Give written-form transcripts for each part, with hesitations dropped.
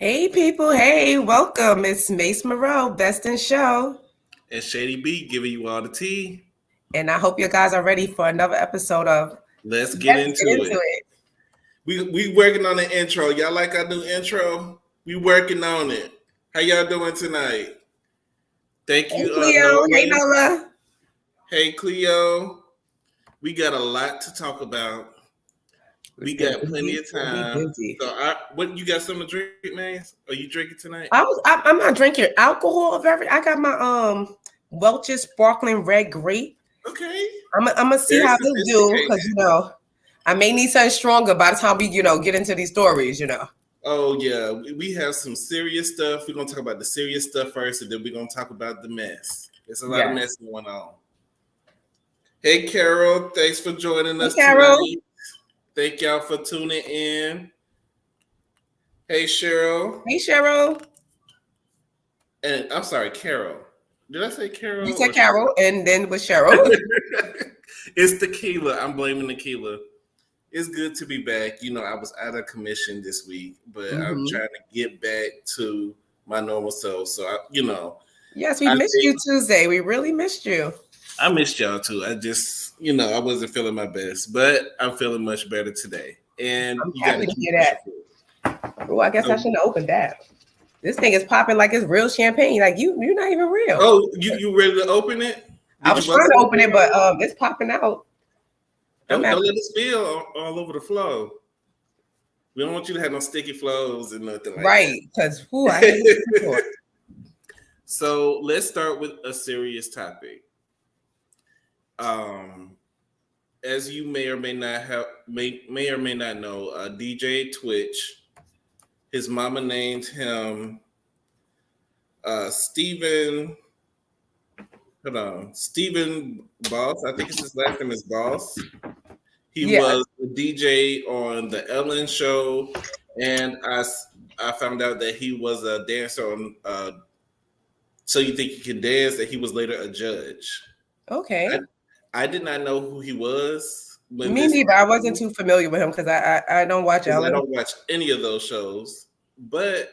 Hey people, hey, welcome. It's Mace Moreau, Best in Show. And Shady B giving you all the tea. And I hope you guys are ready for another episode of Let's get Let's Get into Into it. It. We working on the intro. Y'all like our new intro? We working on it. How y'all doing tonight? Thank Hey you, Cleo, hey Nola. Nola. Hey, Cleo. We got a lot to talk about. We got plenty of We'll be time. busy. So, what you got something to drink, man? Are you drinking tonight? I'm not drinking alcohol of every. I got my Welch's sparkling red grape. Okay. I'm gonna see Very how this do sophisticated. because I may need something stronger by the time we get into these stories. Oh yeah, we have some serious stuff. We're gonna talk about the serious stuff first, and then we're gonna talk about the mess. There's a lot of Yeah. mess going on. Hey Carol, thanks for joining Hey us Carol. tonight. Thank y'all for tuning in. Hey Cheryl, Hey Cheryl. and I'm sorry, Carol. Did I say Carol You or said Cheryl? Carol, and then with Cheryl. It's tequila. I'm blaming tequila. It's good to be back. You know, I was out of commission this week, but I'm trying to get back to my normal self. So, Yes, we missed you Tuesday. We really missed you. I missed y'all too. I just, I wasn't feeling my best, but I'm feeling much better today. And I'm you got happy to to keep hear that. Oh, I guess I shouldn't have opened that. This thing is popping like it's real champagne. Like you're not even real. Oh, you ready to open it? I was trying to open it, but it's popping out. Don't let it spill all over the floor. We don't want you to have no sticky flows and nothing like that. Right, because I hate it. So let's start with a serious topic. As you may or may not know, DJ Twitch, his mama named him Stephen. Hold on, Stephen Boss. I think his last name is Boss. He was a DJ on the Ellen Show, and I found out that he was a dancer on So You Think You Can Dance. That he was later a judge. Okay. I did not know who he was. Me neither. I wasn't too familiar with him because I don't watch Ellen. I don't watch any of those shows. But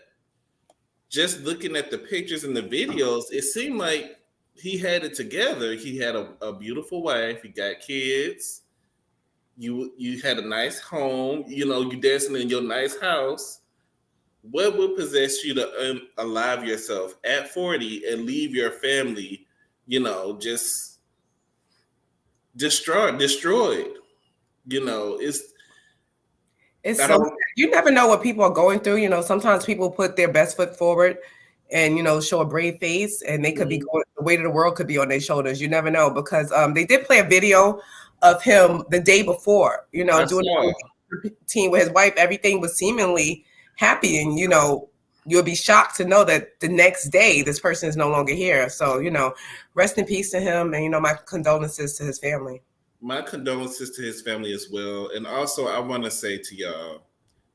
just looking at the pictures and the videos, it seemed like he had it together. He had a beautiful wife. He got kids. You had a nice home. You dancing in your nice house. What would possess you to alive yourself at 40 and leave your family, just destroyed? It's so you never know what people are going through. Sometimes people put their best foot forward and show a brave face, and they could be going, the weight of the world could be on their shoulders. You never know, because they did play a video of him the day before, doing a routine with his wife. Everything was seemingly happy, and you'll be shocked to know that the next day this person is no longer here. So rest in peace to him, and my condolences to his family. My condolences to his family as well. And also, I want to say to y'all,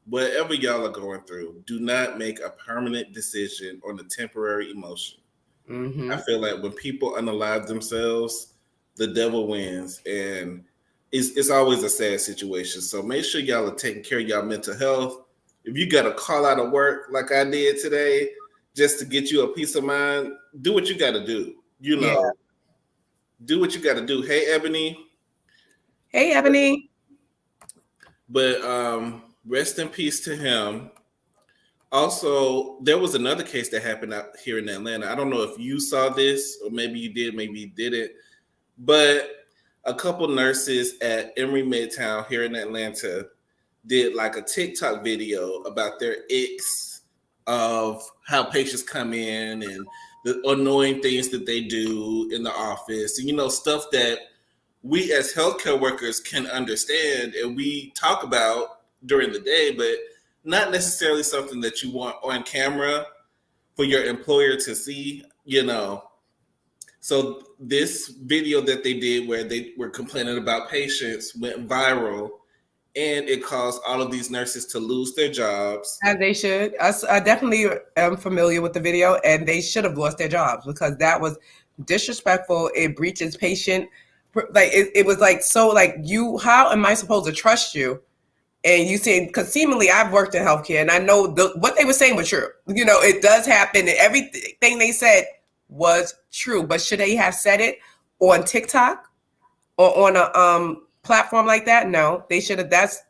whatever y'all are going through, do not make a permanent decision on a temporary emotion. I feel like when people unalive themselves, the devil wins, and it's always a sad situation. So make sure y'all are taking care of y'all mental health. If you got to call out of work like I did today, just to get you a peace of mind, do what you got to do. Do what you got to do. Hey, Ebony. Hey, Ebony. But rest in peace to him. Also, there was another case that happened out here in Atlanta. I don't know if you saw this, or maybe you did, maybe you didn't. But a couple nurses at Emory Midtown here in Atlanta did like a TikTok video about their icks of how patients come in and the annoying things that they do in the office, and stuff that we as healthcare workers can understand and we talk about during the day, but not necessarily something that you want on camera for your employer to see, So this video that they did where they were complaining about patients went viral, and it caused all of these nurses to lose their jobs. As they should. I definitely am familiar with the video, and they should have lost their jobs because that was disrespectful. It breaches patient. Like it was like, so like how am I supposed to trust you And you saying, because seemingly I've worked in healthcare and I know what they were saying was true. You know, it does happen and everything they said was true. But should they have said it on TikTok or on a platform like that? No, they should have. That's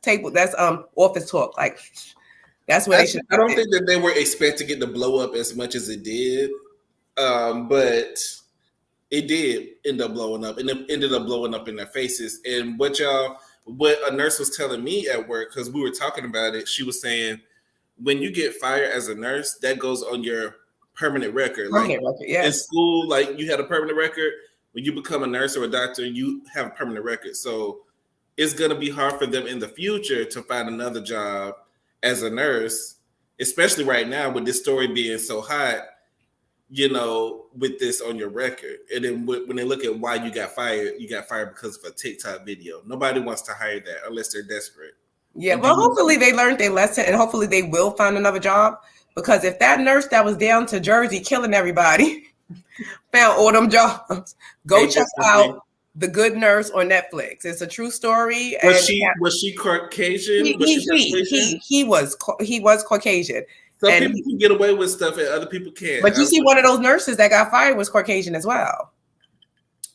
office talk. Like that's what they should. I don't think that they were expecting it to blow up as much as it did, but it did end up blowing up, and it ended up blowing up in their faces. And what a nurse was telling me at work, because we were talking about it, she was saying, when you get fired as a nurse, that goes on your permanent record. Yes. In school, like you had a permanent record. When you become a nurse or a doctor, you have a permanent record. So it's going to be hard for them in the future to find another job as a nurse, especially right now with this story being so hot, you know, with this on your record. And then when they look at why you got fired because of a TikTok video. Nobody wants to hire that unless they're desperate. Yeah, well, hopefully they learned their lesson and hopefully they will find another job. Because if that nurse that was down to Jersey killing everybody found all them jobs, go check out The Good Nurse on Netflix. It's a true story. Was she Caucasian? He was Caucasian. Some people can get away with stuff and other people can't. But you see, one of those nurses that got fired was Caucasian as well.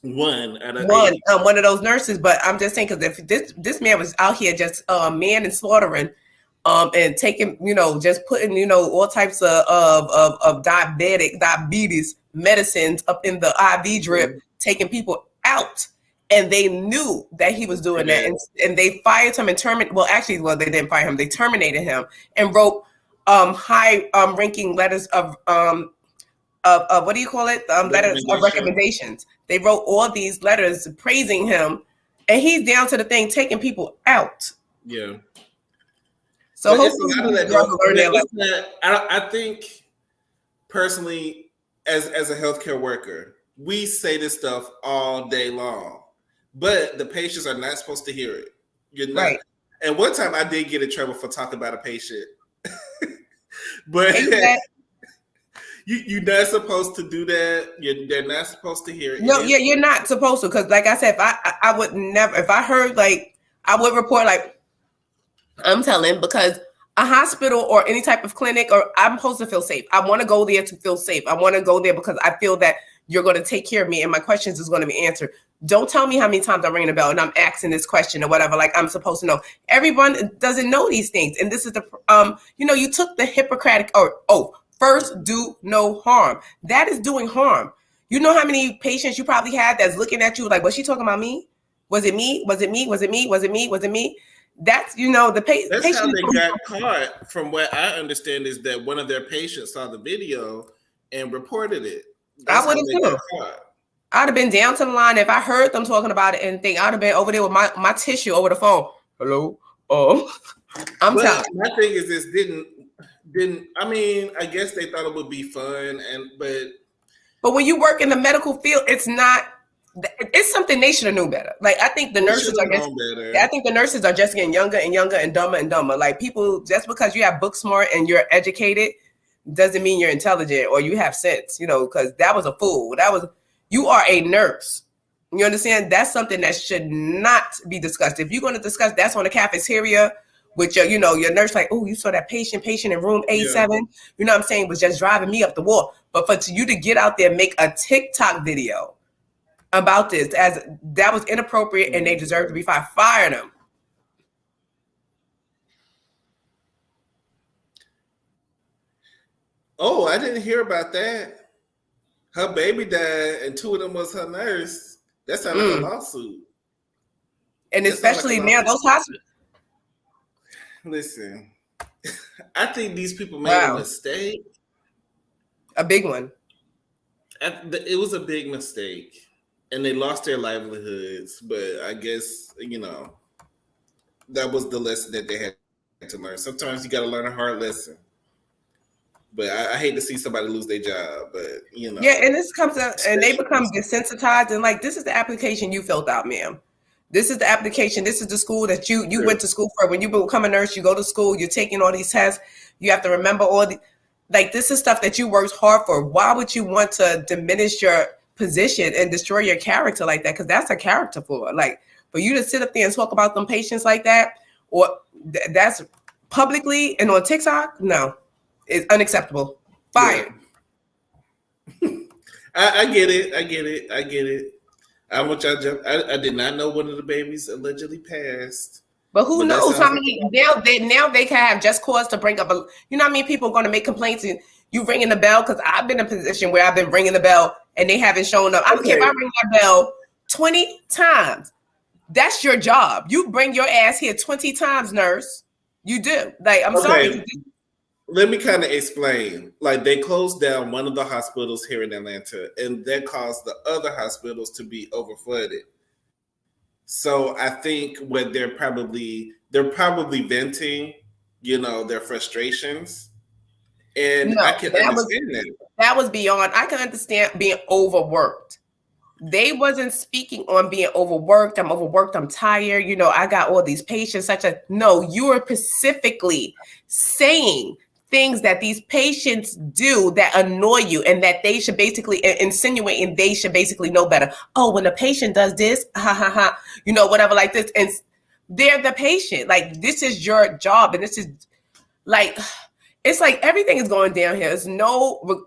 One of those nurses. But I'm just saying, because if this man was out here just man and slaughtering, and taking, you know, just putting, you know, all types of diabetes medicines up in the IV drip, taking people out. And they knew that he was doing that. And they fired him and terminated. Well, actually, they didn't fire him. They terminated him and wrote high ranking letters of what do you call it? Letters of recommendations. They wrote all these letters praising him. And he's down to the thing, taking people out. Yeah. So hopefully I think personally, as a healthcare worker, we say this stuff all day long, but the patients are not supposed to hear it. You're not. Right. And one time I did get in trouble for talking about a patient, but you're not supposed to do that. They're not supposed to hear it. No, yeah, you're not supposed to. Because like I said, I would never, if I heard, like, I would report, like, I'm telling, because a hospital or any type of clinic, or I'm supposed to feel safe. I want to go there to feel safe. I want to go there because I feel that you're going to take care of me and my questions is going to be answered. Don't tell me how many times I'm ringing the bell and I'm asking this question or whatever, like I'm supposed to know. Everyone doesn't know these things. And this is the, you took the Hippocratic oath. First, do no harm. That is doing harm. You know how many patients you probably had that's looking at you like, was she talking about me? Was it me? Was it me? Was it me? Was it me? Was it me? That's, the patient. That's how they got caught. From what I understand is that one of their patients saw the video and reported it. I would have too. I'd have been down to the line if I heard them talking about it and think I'd have been over there with my tissue over the phone. Hello? I'm telling you. My thing is this didn't I mean, I guess they thought it would be fun but when you work in the medical field, it's something they should have known better. Like I think the nurses are just getting younger and younger and dumber. Like people, just because you have book smart and you're educated doesn't mean you're intelligent or you have sense, because that was a fool. You are a nurse. You understand? That's something that should not be discussed. If you're going to discuss, that's on the cafeteria with your nurse, like, oh, you saw that patient in room A7, yeah. You know what I'm saying, was just driving me up the wall. But for you to get out there and make a TikTok video about this, as that was inappropriate and they deserve to be fired. Fire them. Oh, I didn't hear about that. Her baby died and two of them was her nurse. That sounds like a lawsuit. And especially now, those hospitals. Listen, I think these people made a mistake. A big one. It was a big mistake. And they lost their livelihoods. But I guess, that was the lesson that they had to learn. Sometimes you got to learn a hard lesson. But I hate to see somebody lose their job. But, Yeah, and this comes up, and they become desensitized. And like, this is the application you filled out, ma'am. This is the application. This is the school that you went to school for. When you become a nurse, you go to school, you're taking all these tests. You have to remember this is stuff that you worked hard for. Why would you want to diminish your position and destroy your character like that? Because that's a character flaw. Like, for you to sit up there and talk about them patients like that, or that's publicly and on TikTok, no, it's unacceptable. Fired. Yeah. I get it. I get it. I get it. I want y'all jump. I did not know one of the babies allegedly passed. But who But that knows? sounds I mean, now they can have just cause to bring up a. You know what I mean? People are going to make complaints and you ringing the bell, because I've been in a position where I've been ringing the bell and they haven't shown up. I don't care if I ring that bell 20 times. That's your job. You bring your ass here 20 times, nurse. You do. Like, I'm sorry. Let me kind of explain. Like, they closed down one of the hospitals here in Atlanta, and that caused the other hospitals to be overflooded. So I think what they're probably venting, their frustrations, and I can understand that. That was beyond. I can understand being overworked. They wasn't speaking on being overworked. I'm overworked. I'm tired. I got all these patients. No, you are specifically saying things that these patients do that annoy you, and that they should basically insinuating they should basically know better. Oh, when a patient does this, whatever like this, and they're the patient. Like, this is your job, and this is like, it's like everything is going down here. There's no,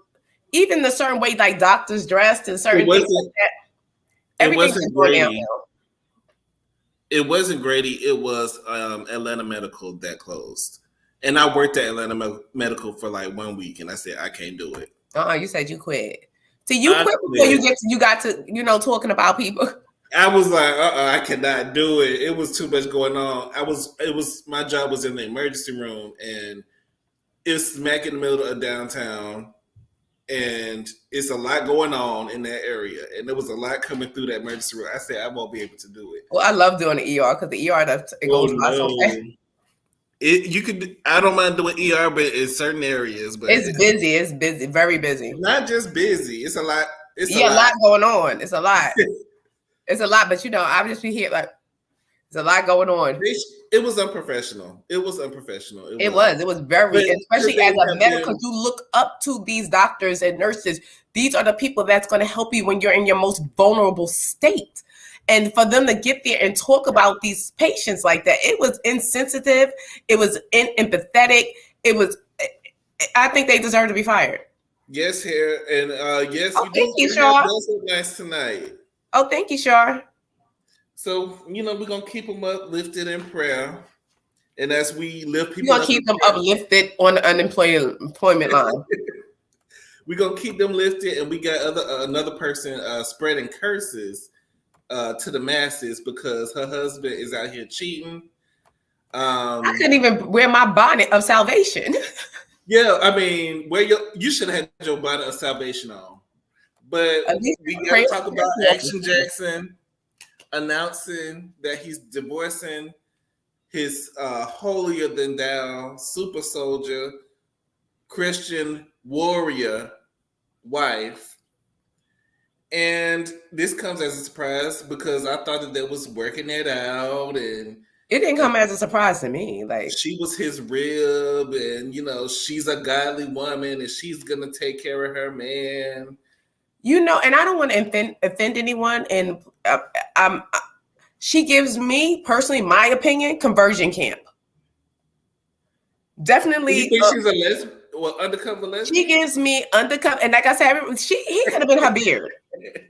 even the certain way like doctors dressed and certain things like that. Everything is going down here. It wasn't Grady. It was Atlanta Medical that closed. And I worked at Atlanta Medical for like 1 week, and I said I can't do it. You said you quit. So you quit before you got to talking about people. I was like, I cannot do it. It was too much going on. My job was in the emergency room, and it's smack in the middle of downtown, and it's a lot going on in that area, and there was a lot coming through that emergency room. I said I won't be able to do it. Well, I love doing the ER, because the ER goes by so fast. I don't mind doing ER, but in certain areas. But it's busy. It's busy, very busy. Not just busy. It's a lot. It's a lot going on. It's a lot. It's a lot, but I just be here like there's a lot going on. It was unprofessional. It was very, especially as a medical. You look up to these doctors and nurses. These are the people that's going to help you when you're in your most vulnerable state. And for them to get there and talk about these patients like that, it was insensitive. It was empathetic. I think they deserve to be fired. Yes, here. And yes, thank you, Shar. Nice tonight. Oh, thank you, Shar. So, we're going to keep them uplifted in prayer. And as we lift people up. We're going to keep them uplifted on the unemployment line. We're going to keep them lifted. And we got another person spreading curses to the masses because her husband is out here cheating. I couldn't even wear my bonnet of salvation. Yeah, I mean, you should have had your bonnet of salvation on. But we got to talk about Action Jackson announcing that he's divorcing his holier than thou super soldier Christian warrior wife. And this comes as a surprise because I thought that was working it out, and it didn't come as a surprise to me. Like, she was his rib, and she's a godly woman, and she's gonna take care of her man. And I don't want to offend anyone, and she gives me personally, my opinion, conversion camp. Definitely. You think she's a lesbian? Well, undercover lesbian? She gives me undercover, and like I said, he could have been her beard.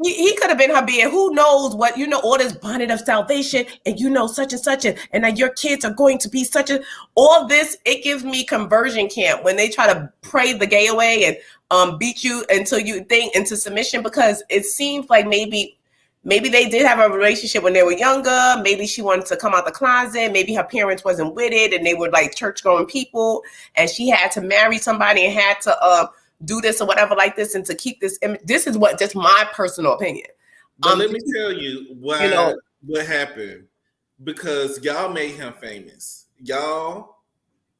He could have been her beard. Who knows what, all this bonnet of salvation, and such and such, and that your kids are going to be such a, all this, it gives me conversion camp when they try to pray the gay away and beat you until you think into submission, because it seems like maybe they did have a relationship when they were younger. Maybe she wanted to come out the closet. Maybe her parents wasn't with it, and they were like church-going people, and she had to marry somebody and had to do this or whatever like this, and to keep this image. This is just my personal opinion. But let me tell you why what happened. Because y'all made him famous. Y'all,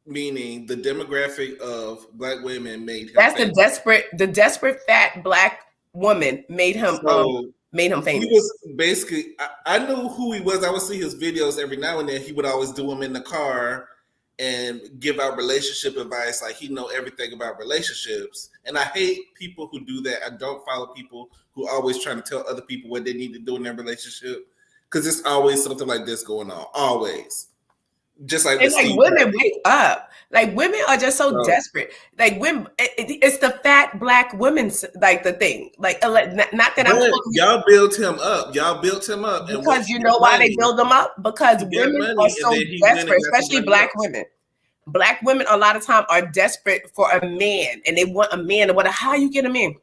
meaning the demographic of Black women, made him famous. The desperate fat Black woman made him famous. He was basically, I knew who he was. I would see his videos every now and then. He would always do them in the car and give out relationship advice. Like, he know everything about relationships. And I hate people who do that. I don't follow people who are always trying to tell other people what they need to do in their relationship, because it's always something like this going on. Always. Just like And with like Steve women Harvey. wake up. Like women are just so desperate. Like women, it's the fat black women's like the thing. Like not that I'm But calling y'all built him up. Y'all built him up, and because once you he know got why they money, build them up? Because he got women are money, and so then he went and desperate, got especially somebody black else. women. Black women a lot of time are desperate for a man, and they want a man. And what? How you get a man?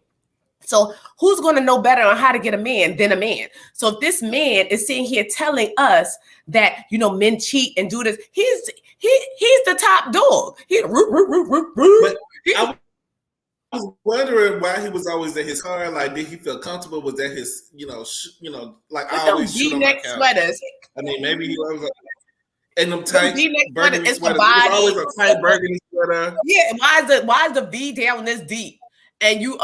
So who's going to know better on how to get a man than a man? So if this man is sitting here telling us that men cheat and do this, he's the top dog. But I was wondering why he was always in his car. Like, did he feel comfortable? Was that his, like With I them always shoot on my V-neck couch. sweaters. I mean, maybe he was in them Them tight V-neck sweaters, burgundy it's the sweaters. It was body. always a tight burgundy sweater. Yeah, why is the V down this deep? And you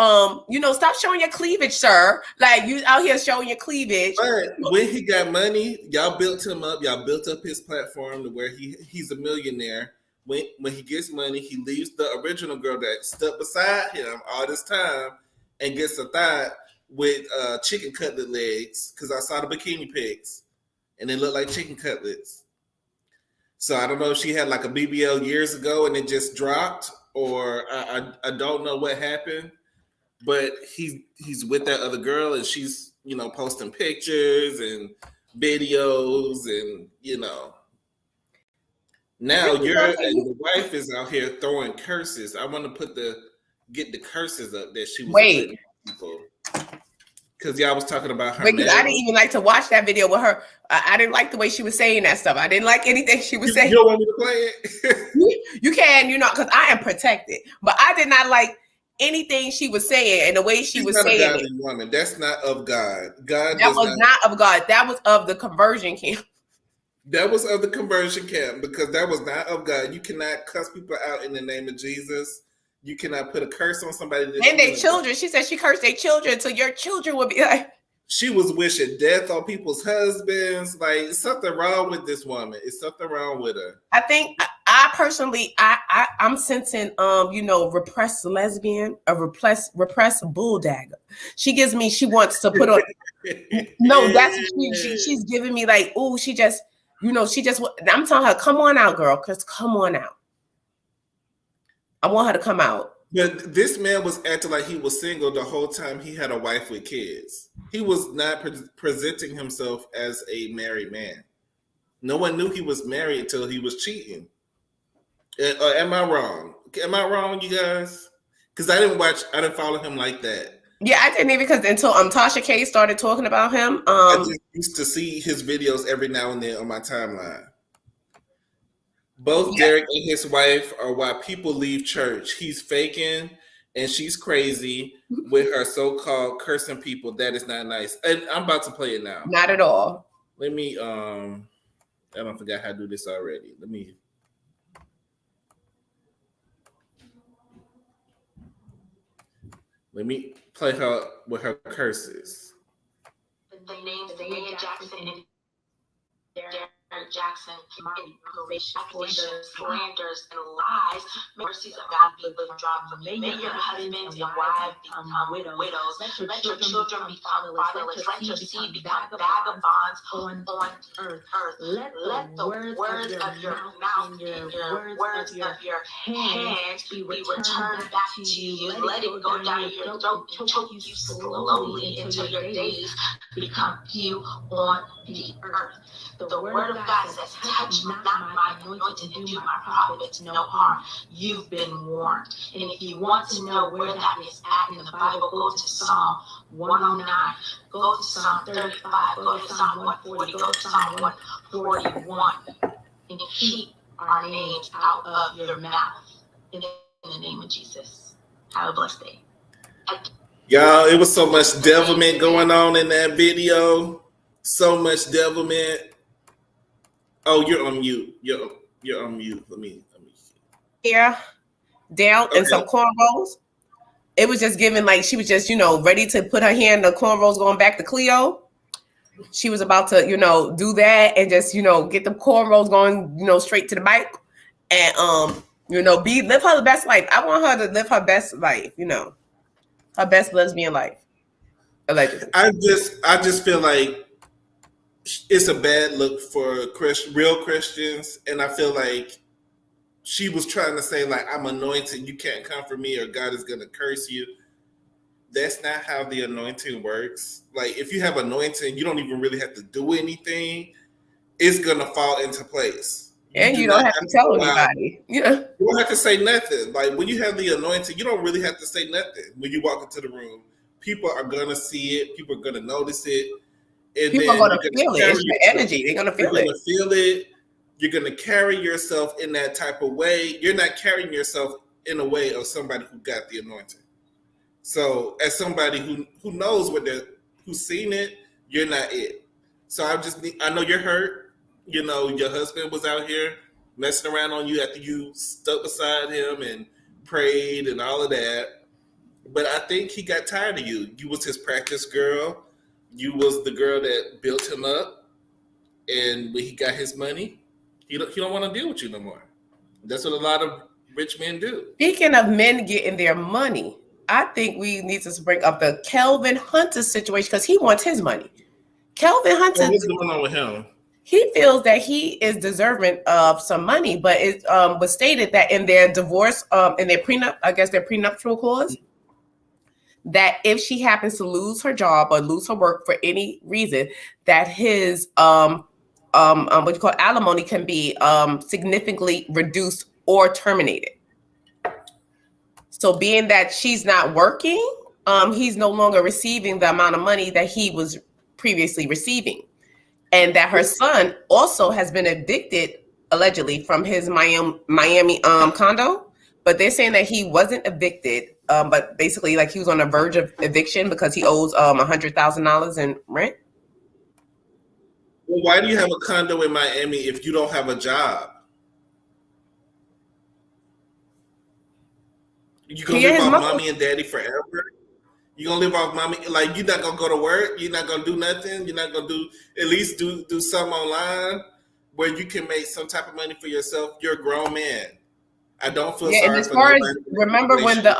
stop showing your cleavage, sir. Like you out here showing your cleavage. But when he got money, y'all built him up. Y'all built up his platform to where he's a millionaire. When he gets money, he leaves the original girl that stuck beside him all this time and gets a thigh with chicken cutlet legs. Because I saw the bikini pics and they look like chicken cutlets. So I don't know if she had like a BBL years ago and it just dropped, or I don't know what happened. But he's with that other girl and she's posting pictures and videos and now the wife is out here throwing curses. I want to get the curses up that she was putting people. Because y'all was talking about her. Because I didn't even like to watch that video with her. I didn't like the way she was saying that stuff. I didn't like anything she was saying. You don't want me to play it? You can, because I am protected. But I did not like anything she was saying and the way she was saying it. Woman. That's not of God. That was not of God. That was of the conversion camp. That was of the conversion camp because that was not of God. You cannot cuss people out in the name of Jesus. You cannot put a curse on somebody. And their children. She said she cursed their children, so your children would be like. She was wishing death on people's husbands. Like, something wrong with this woman. It's something wrong with her. I think I personally, I'm sensing, repressed lesbian, a repressed bulldagger. She wants to put on. No, that's she's giving me like, oh, she just. I'm telling her, come on out, girl, because come on out. I want her to come out. But this man was acting like he was single the whole time he had a wife with kids. He was not presenting himself as a married man. No one knew he was married until he was cheating. Am I wrong? Am I wrong, you guys? Because I didn't follow him like that. Yeah, I didn't even because until Tasha K started talking about him. I just used to see his videos every now and then on my timeline. Both Derek and his wife are why people leave church. He's faking and she's crazy with her so-called cursing people. That is not nice. And I'm about to play it now. Not at all. Let me I don't forget how to do this already. Let me play her with her curses. The names Maria Jackson and Derek Jackson, accusations, slanders, and lies. Mercies of God be withdrawn from you. May your husbands and wives become widows. Let your children become fatherless. Let your seed become vagabonds on earth. Let the words of your mouth and your words of your hands be returned back to you. Let it go down your throat and choke you slowly until your days become few on the earth. The word of God says, touch not my anointed and do my prophets no harm. You've been warned. And if you want to know where that is at in the Bible, go to Psalm 109, go to Psalm 35, go to Psalm 140, go to Psalm 141, and keep our names out of your mouth. In the name of Jesus. Have a blessed day. Y'all, it was so much devilment going on in that video. So much devilment. Oh, you're on mute. You're on mute. Let me see. Here, down and some cornrows. It was just giving like she was just, ready to put her hand in the cornrows going back to Cleo. She was about to, do that and just, get the cornrows going, straight to the bike and live her best life. I want her to live her best life, her best lesbian life. Allegedly. I just feel like it's a bad look for real Christians, and I feel like she was trying to say like I'm anointed, you can't come for me, or God is gonna curse you. That's not how the anointing works. Like if you have anointing, you don't even really have to do anything. It's gonna fall into place. And you don't have to tell anybody. Yeah. You don't have to say nothing. Like when you have the anointing, you don't really have to say nothing. When you walk into the room, people are gonna see it. People are gonna notice it. And people are gonna feel it. It's your energy. They're gonna feel it. You're gonna feel it. You're gonna carry yourself in that type of way. You're not carrying yourself in a way of somebody who got the anointing. So as somebody who knows who's seen it, you're not it. So I know you're hurt. You know, your husband was out here messing around on you after you stuck beside him and prayed and all of that. But I think he got tired of you. You was his practice girl. You was the girl that built him up. And when he got his money, he don't want to deal with you no more. That's what a lot of rich men do. Speaking of men getting their money, I think we need to bring up the Kelvin Hunter situation because he wants his money. Kelvin Hunter. What's going on with him? He feels that he is deserving of some money, but it was stated that in their divorce, in their prenup, I guess their prenuptial clause, that if she happens to lose her job or lose her work for any reason, that his what you call alimony can be significantly reduced or terminated. So being that she's not working, he's no longer receiving the amount of money that he was previously receiving. And that her son also has been evicted, allegedly, from his Miami condo. But they're saying that he wasn't evicted, but basically like he was on the verge of eviction because he owes $100,000 in rent. Well, why do you have a condo in Miami if you don't have a job? You gonna live off mommy and daddy forever? You gonna live off mommy? Like you're not gonna go to work? You're not gonna do nothing? You're not gonna at least do something online where you can make some type of money for yourself? You're a grown man. I don't feel sorry and as far as remember when the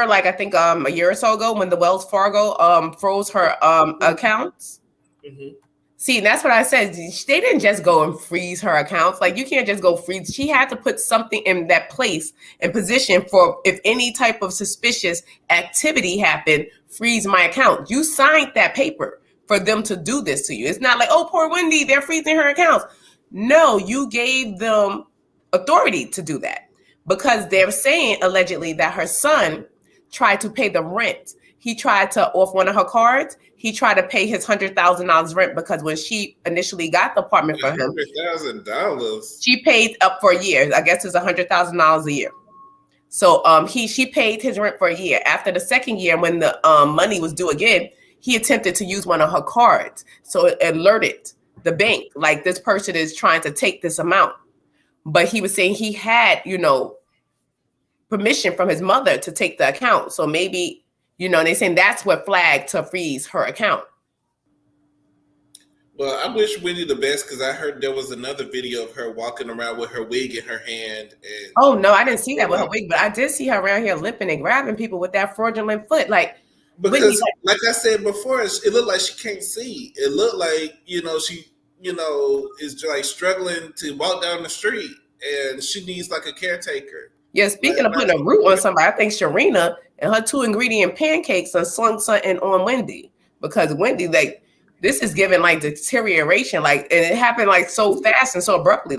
like I think a year or so ago when the Wells Fargo froze her accounts. Mm-hmm. See, that's what I said. They didn't just go and freeze her accounts. Like you can't just go freeze. She had to put something in that place and position for if any type of suspicious activity happened, freeze my account. You signed that paper for them to do this to you. It's not like, oh, poor Wendy, they're freezing her accounts. No, you gave them authority to do that because they're saying allegedly that her son tried to pay the rent. He tried to, off one of her cards, he tried to pay his $100,000 rent because when she initially got the apartment for him, $100,000. She paid up for a year. I guess it's $100,000 a year. So she paid his rent for a year. After the second year, when the money was due again, he attempted to use one of her cards. So it alerted the bank like this person is trying to take this amount. But he was saying he had, permission from his mother to take the account. So maybe. They're saying that's what flagged to freeze her account. Well, I wish Wendy the best because I heard there was another video of her walking around with her wig in her hand. And oh, no, I didn't see that with her wig, but I did see her around here limping and grabbing people with that fraudulent foot. Because, like I said before, it looked like she can't see. It looked like, she, is like struggling to walk down the street and she needs like a caretaker. Yeah, speaking of putting a root on somebody, I think Sharina and her 2-ingredient pancakes are slung something on Wendy because Wendy, this is giving deterioration, and it happened so fast and so abruptly.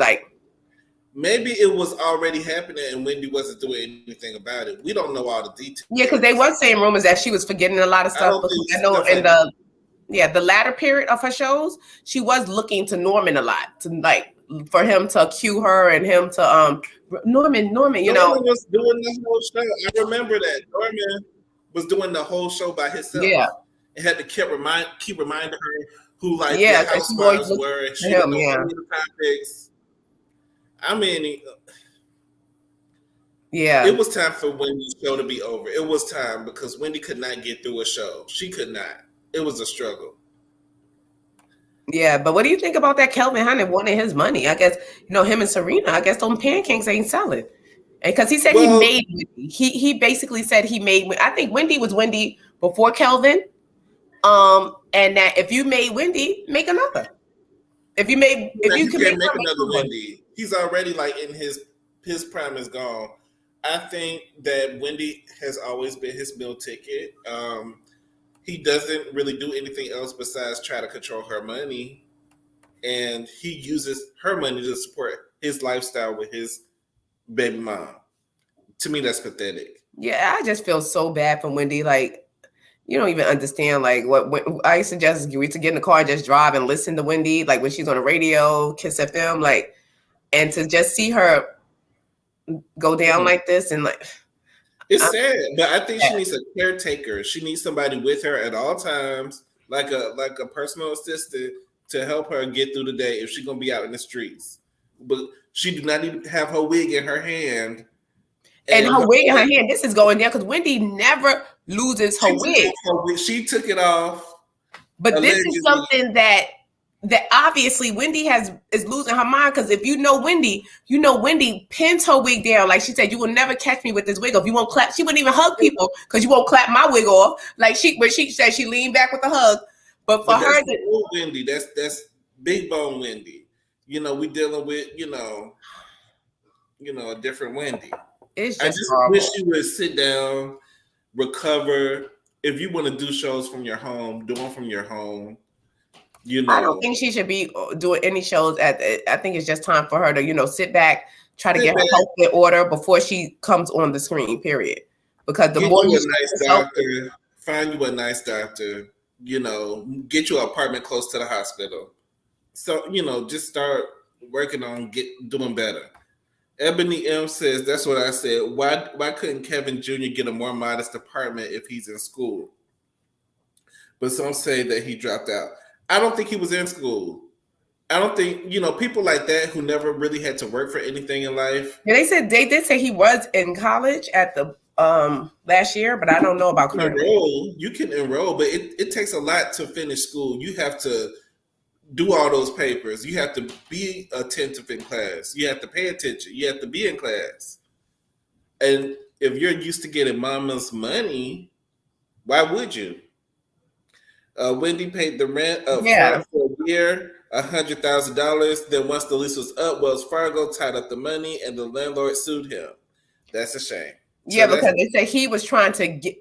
Maybe it was already happening and Wendy wasn't doing anything about it. We don't know all the details. Yeah, because they were saying rumors that she was forgetting a lot of stuff. I know in the latter period of her shows, she was looking to Norman a lot for him to cue her and him to Norman, Norman was doing the whole show. I remember that Norman was doing the whole show by himself. Yeah, and had to keep reminding her who the housewives were, and she didn't know any of the topics. I mean, yeah, it was time for Wendy's show to be over. It was time because Wendy could not get through a show. She could not. It was a struggle. Yeah, but what do you think about that Kelvin Hunter wanting his money? I guess, him and Serena, I guess those pancakes ain't selling. Because he said he made Wendy. He basically said he made, I think Wendy was Wendy before Kelvin. And that if you made Wendy, make another. If you can make another Wendy, he's already like in his prime is gone. I think that Wendy has always been his meal ticket. He doesn't really do anything else besides try to control her money, and he uses her money to support his lifestyle with his baby mom. To me, that's pathetic. Yeah, I just feel so bad for Wendy. Like, you don't even understand. Like, what I suggest you to get in the car and just drive and listen to Wendy, like when she's on the radio, Kiss FM, like, and to just see her go down like this and like. It's sad, but I think she needs a caretaker. She needs somebody with her at all times, like a personal assistant to help her get through the day if she's gonna be out in the streets. But she do not need to have her wig in her hand. And her wig in her hand. This is going down because Wendy never loses her wig. She took it off. But allegedly. This is something that obviously Wendy is losing her mind, because if you know Wendy pins her wig down. Like she said, you will never catch me with this wig off. You won't clap. She wouldn't even hug people because you won't clap my wig off. Like she said she leaned back with a hug. But for her, old Wendy, that's big bone Wendy. We dealing with a different Wendy. It's I just wish you would sit down, recover. If you want to do shows from your home, do them from your home. I don't think she should be doing any shows I think it's just time for her to, sit back, try to get her health in order before she comes on the screen, period. Because the more you find you a nice doctor, get you an apartment close to the hospital. So, just start working on doing better. Ebony M says, that's what I said. Why couldn't Kevin Jr. get a more modest apartment if he's in school? But some say that he dropped out. I don't think he was in school. I don't think, people like that who never really had to work for anything in life. Yeah, they did say he was in college at the last year, but I don't know about you can enroll, but it takes a lot to finish school. You have to do all those papers. You have to be attentive in class. You have to pay attention. You have to be in class. And if you're used to getting mama's money, why would you? Wendy paid the rent for a year, $100,000. Then once the lease was up, Wells Fargo tied up the money and the landlord sued him. That's a shame. Yeah, because they say he was trying to get,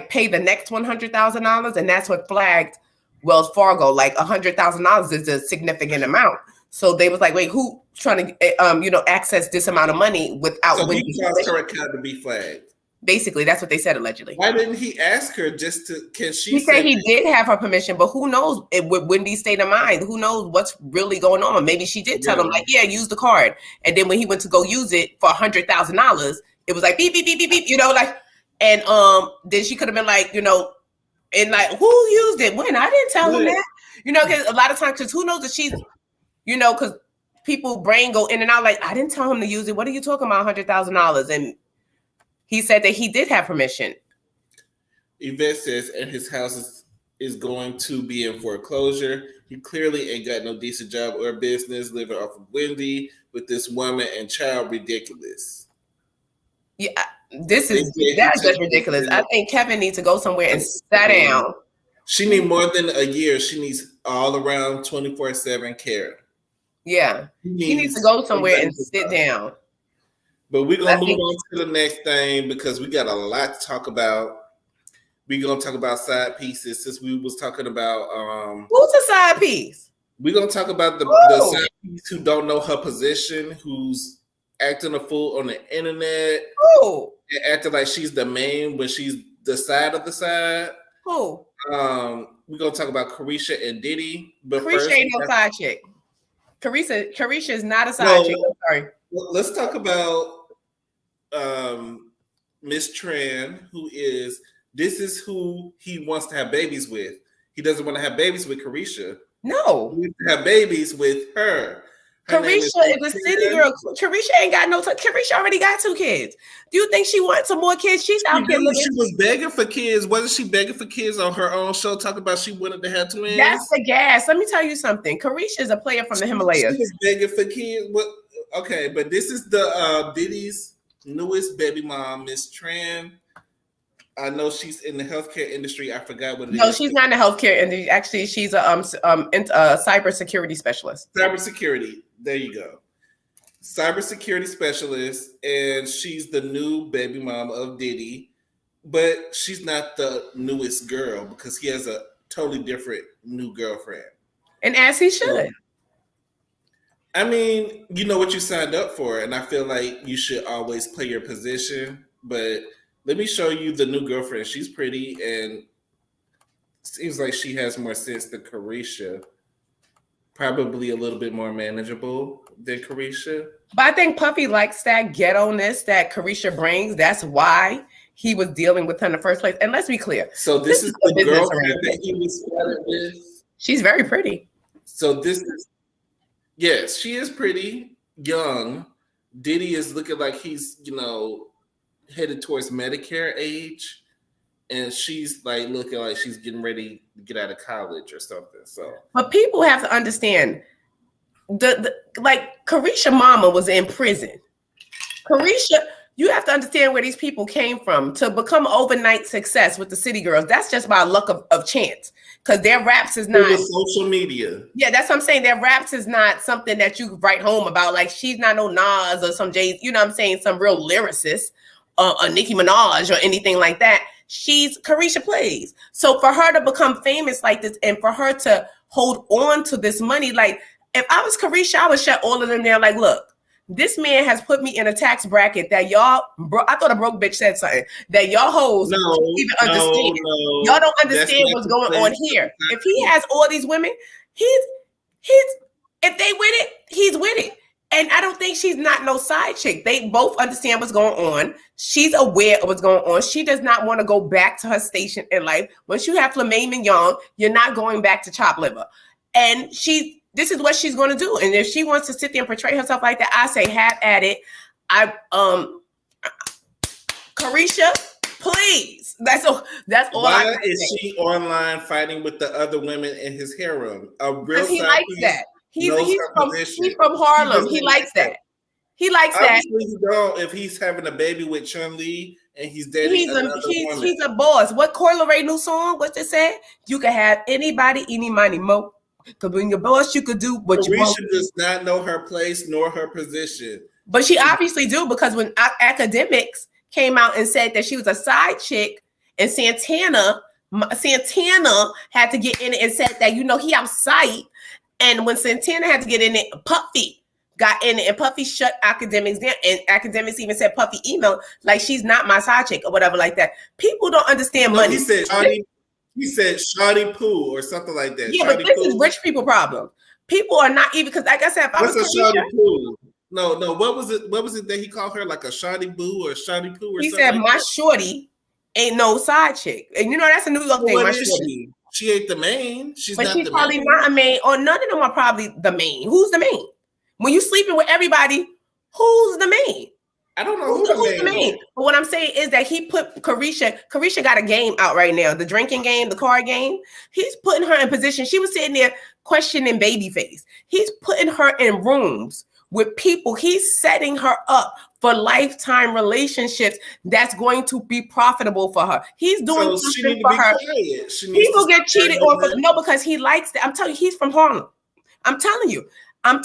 pay the next $100,000, and that's what flagged Wells Fargo. Like $100,000 is a significant amount. So they was like, wait, who trying to access this amount of money without Wendy's caused her account to be flagged? Basically, that's what they said allegedly. Why didn't he ask her can she? He said he did have her permission, but who knows with Wendy's state of mind? Who knows what's really going on? Maybe she did tell him, use the card. And then when he went to go use it for $100,000, it was like beep, beep, beep, beep, beep, and then she could have been like, and like, who used it? When? I didn't tell him that. Because a lot of times, because who knows that she's, because people brain go in and out like, I didn't tell him to use it. What are you talking about, $100,000? And he said that he did have permission. Yvette says, and his house is going to be in foreclosure. He clearly ain't got no decent job or business, living off of Wendy with this woman and child. Ridiculous. Yeah, that's just ridiculous. I think Kevin needs to go somewhere and sit down. She needs more than a year. She needs all around 24/7 care. Yeah, he needs to go somewhere and sit down. But we're going to move on to the next thing because we got a lot to talk about. We're going to talk about side pieces since we was talking about... who's a side piece? We're going to talk about the side piece who don't know her position, who's acting a fool on the internet. Who? And acting like she's the main when she's the side of the side. Who? We're going to talk about Carisha and Diddy. But Carisha ain't no side chick. Carisha is not a side chick. I'm sorry. Let's talk about Miss Tran, this is who he wants to have babies with. He doesn't want to have babies with Carisha. No. He wants to have babies with her. Carisha is a city girl. Carisha ain't got no Carisha already got 2 kids. Do you think she wants some more kids? She's out here living. She was begging for kids. Wasn't she begging for kids on her own show? Talking about she wanted to have twins. That's the gas. Let me tell you something. Carisha is a player from the Himalayas. She was begging for kids. Okay, but this is the Diddy's newest baby mom, Miss Tran. I know she's in the healthcare industry. I forgot what it is. No, she's not in the healthcare industry. Actually, she's a cybersecurity specialist. Cybersecurity. There you go. Cybersecurity specialist, and she's the new baby mom of Diddy, but she's not the newest girl because he has a totally different new girlfriend. And as he should. I mean, you know what you signed up for, and I feel like you should always play your position. But let me show you the new girlfriend. She's pretty, and seems like she has more sense than Carisha. Probably a little bit more manageable than Carisha. But I think Puffy likes that ghetto-ness that Carisha brings. That's why he was dealing with her in the first place. And let's be clear. So this is the girlfriend that he was started with. She's very pretty. So this is, yes, she is pretty young. Diddy is looking like he's, headed towards Medicare age. And she's like looking like she's getting ready to get out of college or something. So, but people have to understand like Carisha mama was in prison. Carisha, you have to understand where these people came from to become overnight success with the City Girls. That's just by luck of chance, because their raps is not social media. Yeah, that's what I'm saying. Their raps is not something that you write home about. Like she's not no Nas or some Jay, you know what I'm saying, some real lyricist, a Nicki Minaj or anything like that. She's Carisha plays. So for her to become famous like this and for her to hold on to this money, like if I was Carisha, I would shut all of them down. Like, look, this man has put me in a tax bracket that y'all, I thought a broke bitch said something that y'all hoes don't even understand. Y'all don't understand what's going on here. If he has all these women, he's if they with it, he's with it. And I don't think she's not no side chick. They both understand what's going on. She's aware of what's going on. She does not want to go back to her station in life. Once you have Flamme Mignon, you're not going back to chop liver. And this is what she's going to do. And if she wants to sit there and portray herself like that, I say have at it. Carisha, please. That's all. Why is she online fighting with the other women in his harem? A real he likes that. He's from Harlem. He likes that. He likes Obviously that. He don't if he's having a baby with Chun-Li and he's dating another woman. He's a boss. What Coi Leray new song? What's it say? You can have anybody, any money, mo. Because when you're boss, you could do what you want. Carisha does not know her place nor her position. But she obviously do, because when Academics came out and said that she was a side chick, and Santana had to get in it and said that, he outside. And when Santana had to get in it, Puffy got in it, and Puffy shut Academics down. And Academics even said Puffy email like she's not my side chick or whatever like that. People don't understand money. He said Shawty Poo or something like that. Yeah, but this is rich people problem. People are not even, because like I said, if I was a Shawty Poo? No. What was it? What was it that he called her? Like a Shawty Boo or Shawty Poo or something? He said like my that? Shorty ain't no side chick, and that's a New York thing. What my is shorty. She ain't the main. She's probably not a main, or none of them are probably the main. Who's the main? When you sleeping with everybody, who's the main? I don't know who's the main. But what I'm saying is that he put Carisha got a game out right now, the drinking game, the card game. He's putting her in position. She was sitting there questioning Babyface. He's putting her in rooms with people. He's setting her up for lifetime relationships that's going to be profitable for her. He's doing something for her. People get cheated on because he likes that. I'm telling you, he's from Harlem. I'm telling you how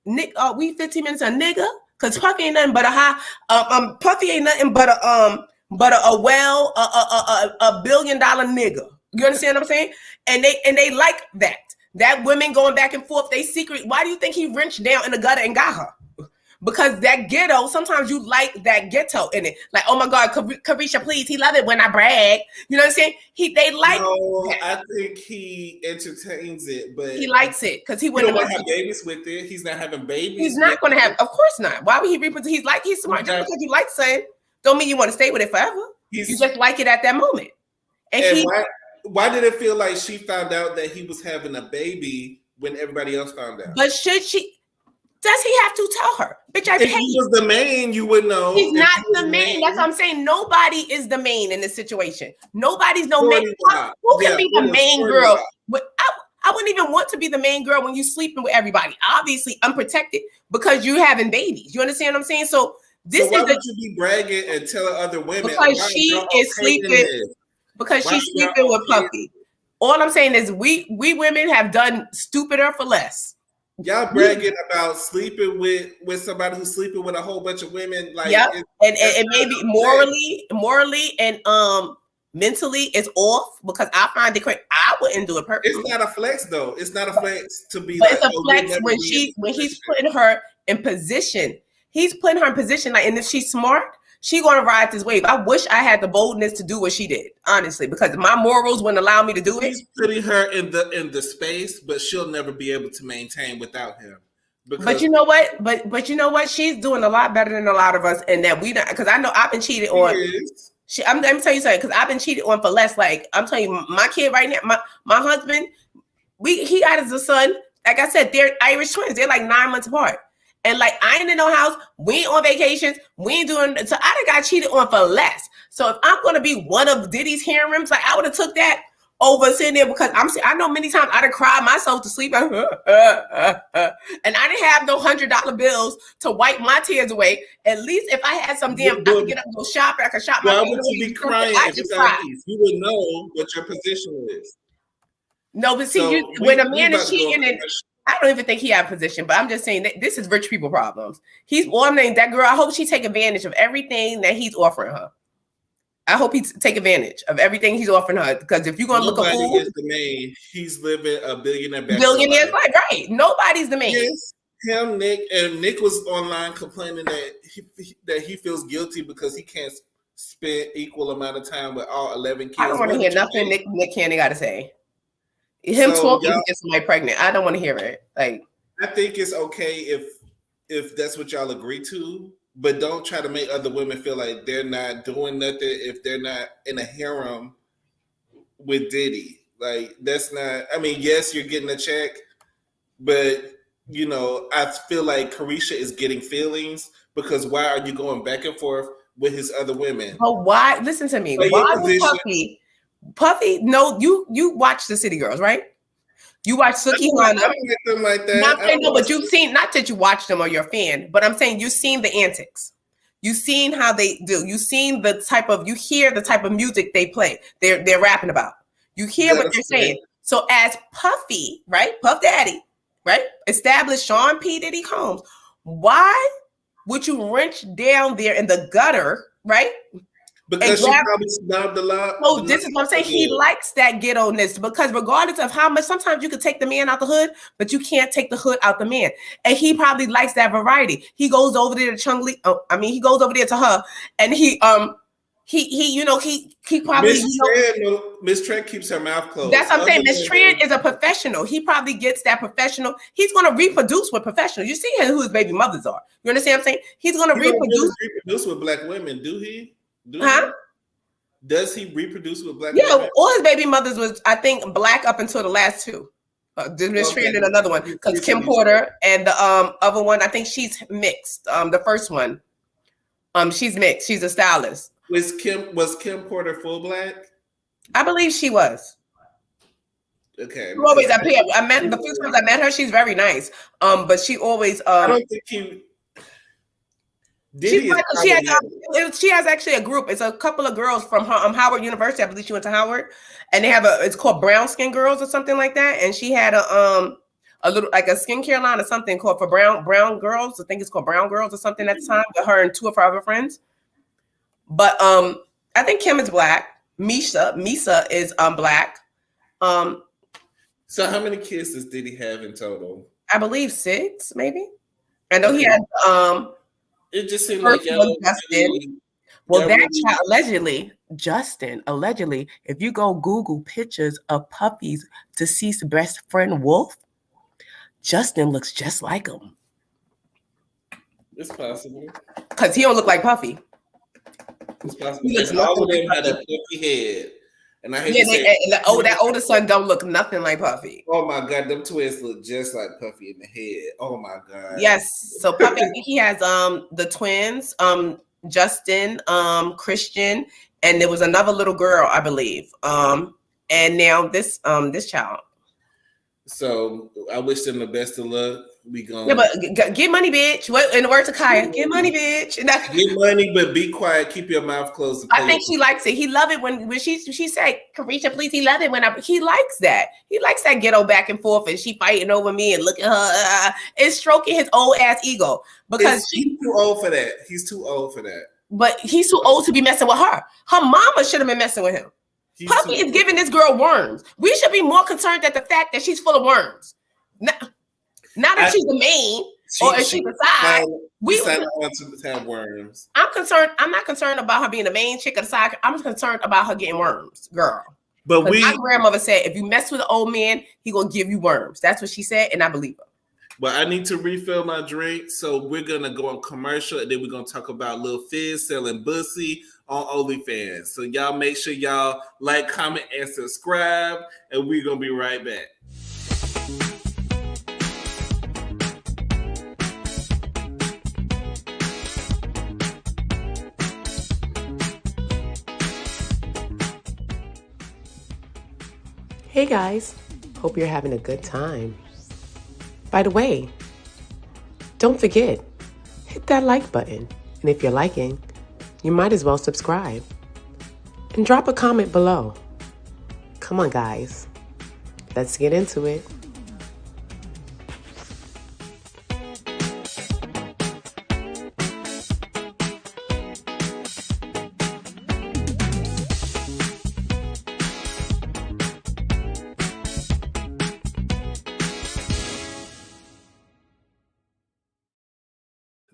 Nick. We 15 minutes a nigga, because Puffy ain't nothing but Puffy ain't nothing but a $1 billion nigga. You understand what I'm saying? And they like that. That women going back and forth, they secret. Why do you think he wrenched down in the gutter and got her? Because that ghetto, sometimes you like that ghetto in it. Like, oh my God, Carisha, please. He love it when I brag. You know what I'm saying? They like that. I think he entertains it, but he likes it because he wouldn't have babies with it. He's not having babies. He's not going to have, of course not. Why would he reproduce? He's smart. Just because you like something, don't mean you want to stay with it forever. You just like it at that moment. And why did it feel like she found out that he was having a baby when everybody else found out? But does he have to tell her? Bitch, I paid. If he was the main, you would know. He's not the main. That's what I'm saying. Nobody is the main in this situation. Nobody's no main. Who can be the main girl? I wouldn't even want to be the main girl when you're sleeping with everybody. Obviously unprotected because you're having babies. You understand what I'm saying? So So why would you be bragging and telling other women because she is sleeping because she's sleeping with Puffy? All I'm saying is we women have done stupider for less. Y'all bragging about sleeping with somebody who's sleeping with a whole bunch of women, like and maybe morally and mentally it's off because I find it crazy. I wouldn't do it personally. It's not a flex though. It's not a flex to be but like. It's a flex when he's putting her in position. He's putting her in position, like, and if she's smart, she's gonna ride this wave. I wish I had the boldness to do what she did, honestly, because my morals wouldn't allow me to do it. He's putting her in the space, but she'll never be able to maintain without him. But you know what? But you know what? She's doing a lot better than a lot of us, and that we don't. Because I know I've been cheated on. I'm telling you something. Because I've been cheated on for less. Like I'm telling you, my kid right now, my husband, he has a son. Like I said, they're Irish twins. They're like 9 months apart. And like I ain't in no house, we ain't on vacations, we ain't doing. So I done got cheated on for less. So if I'm gonna be one of Diddy's harems, like I would have took that over sitting there because I know many times I'd have cried myself to sleep, and I didn't have no $100 bills to wipe my tears away. At least if I had some damn, I could get up and go shopping. I could shop. Why would you be crying if it's out? You would know what your position is. No, but see, when a man is cheating and. I don't even think he had a position, but I'm just saying that this is rich people problems. He's warning that girl. I hope she take advantage of everything that he's offering her. I hope he take advantage of everything he's offering her. Because if you're gonna look a fool, is the main. He's living a billionaire's life, right? Nobody's the main. Yes, him, Nick, and Nick was online complaining that he feels guilty because he can't spend equal amount of time with all 11 kids. I don't want to hear nothing Nick Cannon got to say. Him talking to get somebody pregnant. I don't want to hear it. Like, I think it's okay if that's what y'all agree to, but don't try to make other women feel like they're not doing nothing if they're not in a harem with Diddy. Like, that's not. I mean, yes, you're getting a check, but you know, I feel like Carisha is getting feelings because why are you going back and forth with his other women? But why? Listen to me. Why was Puffy, no, you watch the City Girls, right? You watch Suki Hana. I don't them like that. No, but you've seen, not that you watch them or you're a fan, but I'm saying you've seen the antics. You've seen how they do. You've seen the type of, you hear the type of music they play. They're rapping about. You hear what they're saying. So as Puffy, right? Puff Daddy, right? Established Sean P. Diddy Combs. Why would you wrench down there in the gutter, right? Because she probably snubbed a lot. No, this is what I'm saying. He likes that ghetto-ness because regardless of how much, sometimes you can take the man out the hood, but you can't take the hood out the man. And he probably likes that variety. He goes over there to Chung-Li. He goes over there to her, and he probably Miss Trent keeps her mouth closed. That's what I'm saying. Miss Trent is a professional. He probably gets that professional. He's going to reproduce with professionals. You see who his baby mothers are. You understand what I'm saying? He's going to reproduce with black women. Do he? Does he reproduce with black women? Yeah, all his baby mothers was, I think, black up until the last two. Miss Trent and another one. Because Kim Porter and the other one, I think she's mixed. The first one. She's mixed. She's a stylist. Was Kim Porter full black? I believe she was. Okay. She always appeared. The few times I met her, she's very nice. But she always I don't think he She has actually a group. It's a couple of girls from Howard University. I believe she went to Howard, and they have it's called Brown Skin Girls or something like that. And she had a little like a skincare line or something called for brown girls. I think it's called Brown Girls or something at the time. With her and two of her other friends. But I think Kim is black. Misa is black. So how many kids did he have in total? I believe 6, maybe. I know he had It just seemed like Justin. Well, that child allegedly, if you go Google pictures of Puffy's deceased best friend Wolf, Justin looks just like him. It's possible. Because he don't look like Puffy. It's possible. All of them had a puffy head. And I hate to say that older son don't look nothing like Puffy. Oh my God, them twins look just like Puffy in the head. Oh my God. Yes. So Puffy, he has the twins, Justin, Christian, and there was another little girl, I believe. And now this child. So I wish them the best of luck we gonna. Yeah, but get money, bitch. What in the words of Kaya? Get money, bitch. Get money, but be quiet. Keep your mouth closed. I think she likes it. He love it when she said, Carisha, please. He love it when he likes that. He likes that ghetto back and forth, and she fighting over me and look at her. It's stroking his old ass ego because he's too old for that. He's too old for that. But he's too old to be messing with her. Her mama should have been messing with him. Puppy is giving this girl worms. We should be more concerned at the fact that she's full of worms. Not that she's the main or if she's the side. We want to have worms. I'm concerned. I'm not concerned about her being the main chick of the side. I'm concerned about her getting worms, girl. But my grandmother said, if you mess with an old man, he gonna give you worms. That's what she said, and I believe her. But I need to refill my drink, so we're gonna go on commercial, and then we're gonna talk about Lil Fizz selling bussy on OnlyFans. So y'all make sure y'all like, comment, and subscribe, and we're gonna be right back. Hey guys, hope you're having a good time. By the way, don't forget, hit that like button. And if you're liking, you might as well subscribe. And drop a comment below. Come on guys, let's get into it.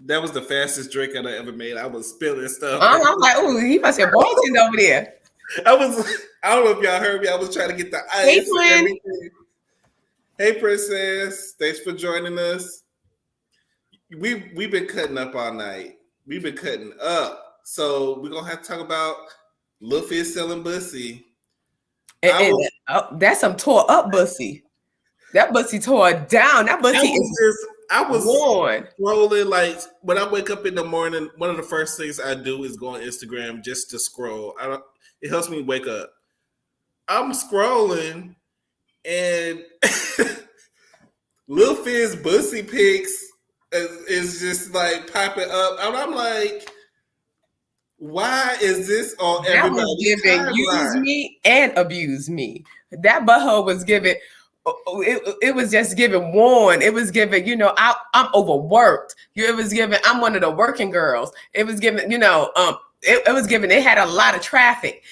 That was the fastest drink I ever made. I was spilling stuff. I'm like, oh, he must have boiled over there. I don't know if y'all heard me. I was trying to get the ice. Hey, twin. Hey, princess. Thanks for joining us. We've been cutting up all night. We've been cutting up. So we're going to have to talk about Lil Fizz selling bussy. That's some tore up bussy. That bussy tore down. That bussy I was scrolling, like when I wake up in the morning, one of the first things I do is go on Instagram just to scroll. It helps me wake up. I'm scrolling and Lil Fizz bussy pics is just like popping up. And I'm like, why is this on everybody's timeline? That was giving use me and abuse me. That butthole was giving. It was just giving warn. It was giving, I'm overworked. It was giving, I'm one of the working girls. It was giving, it was giving, it had a lot of traffic,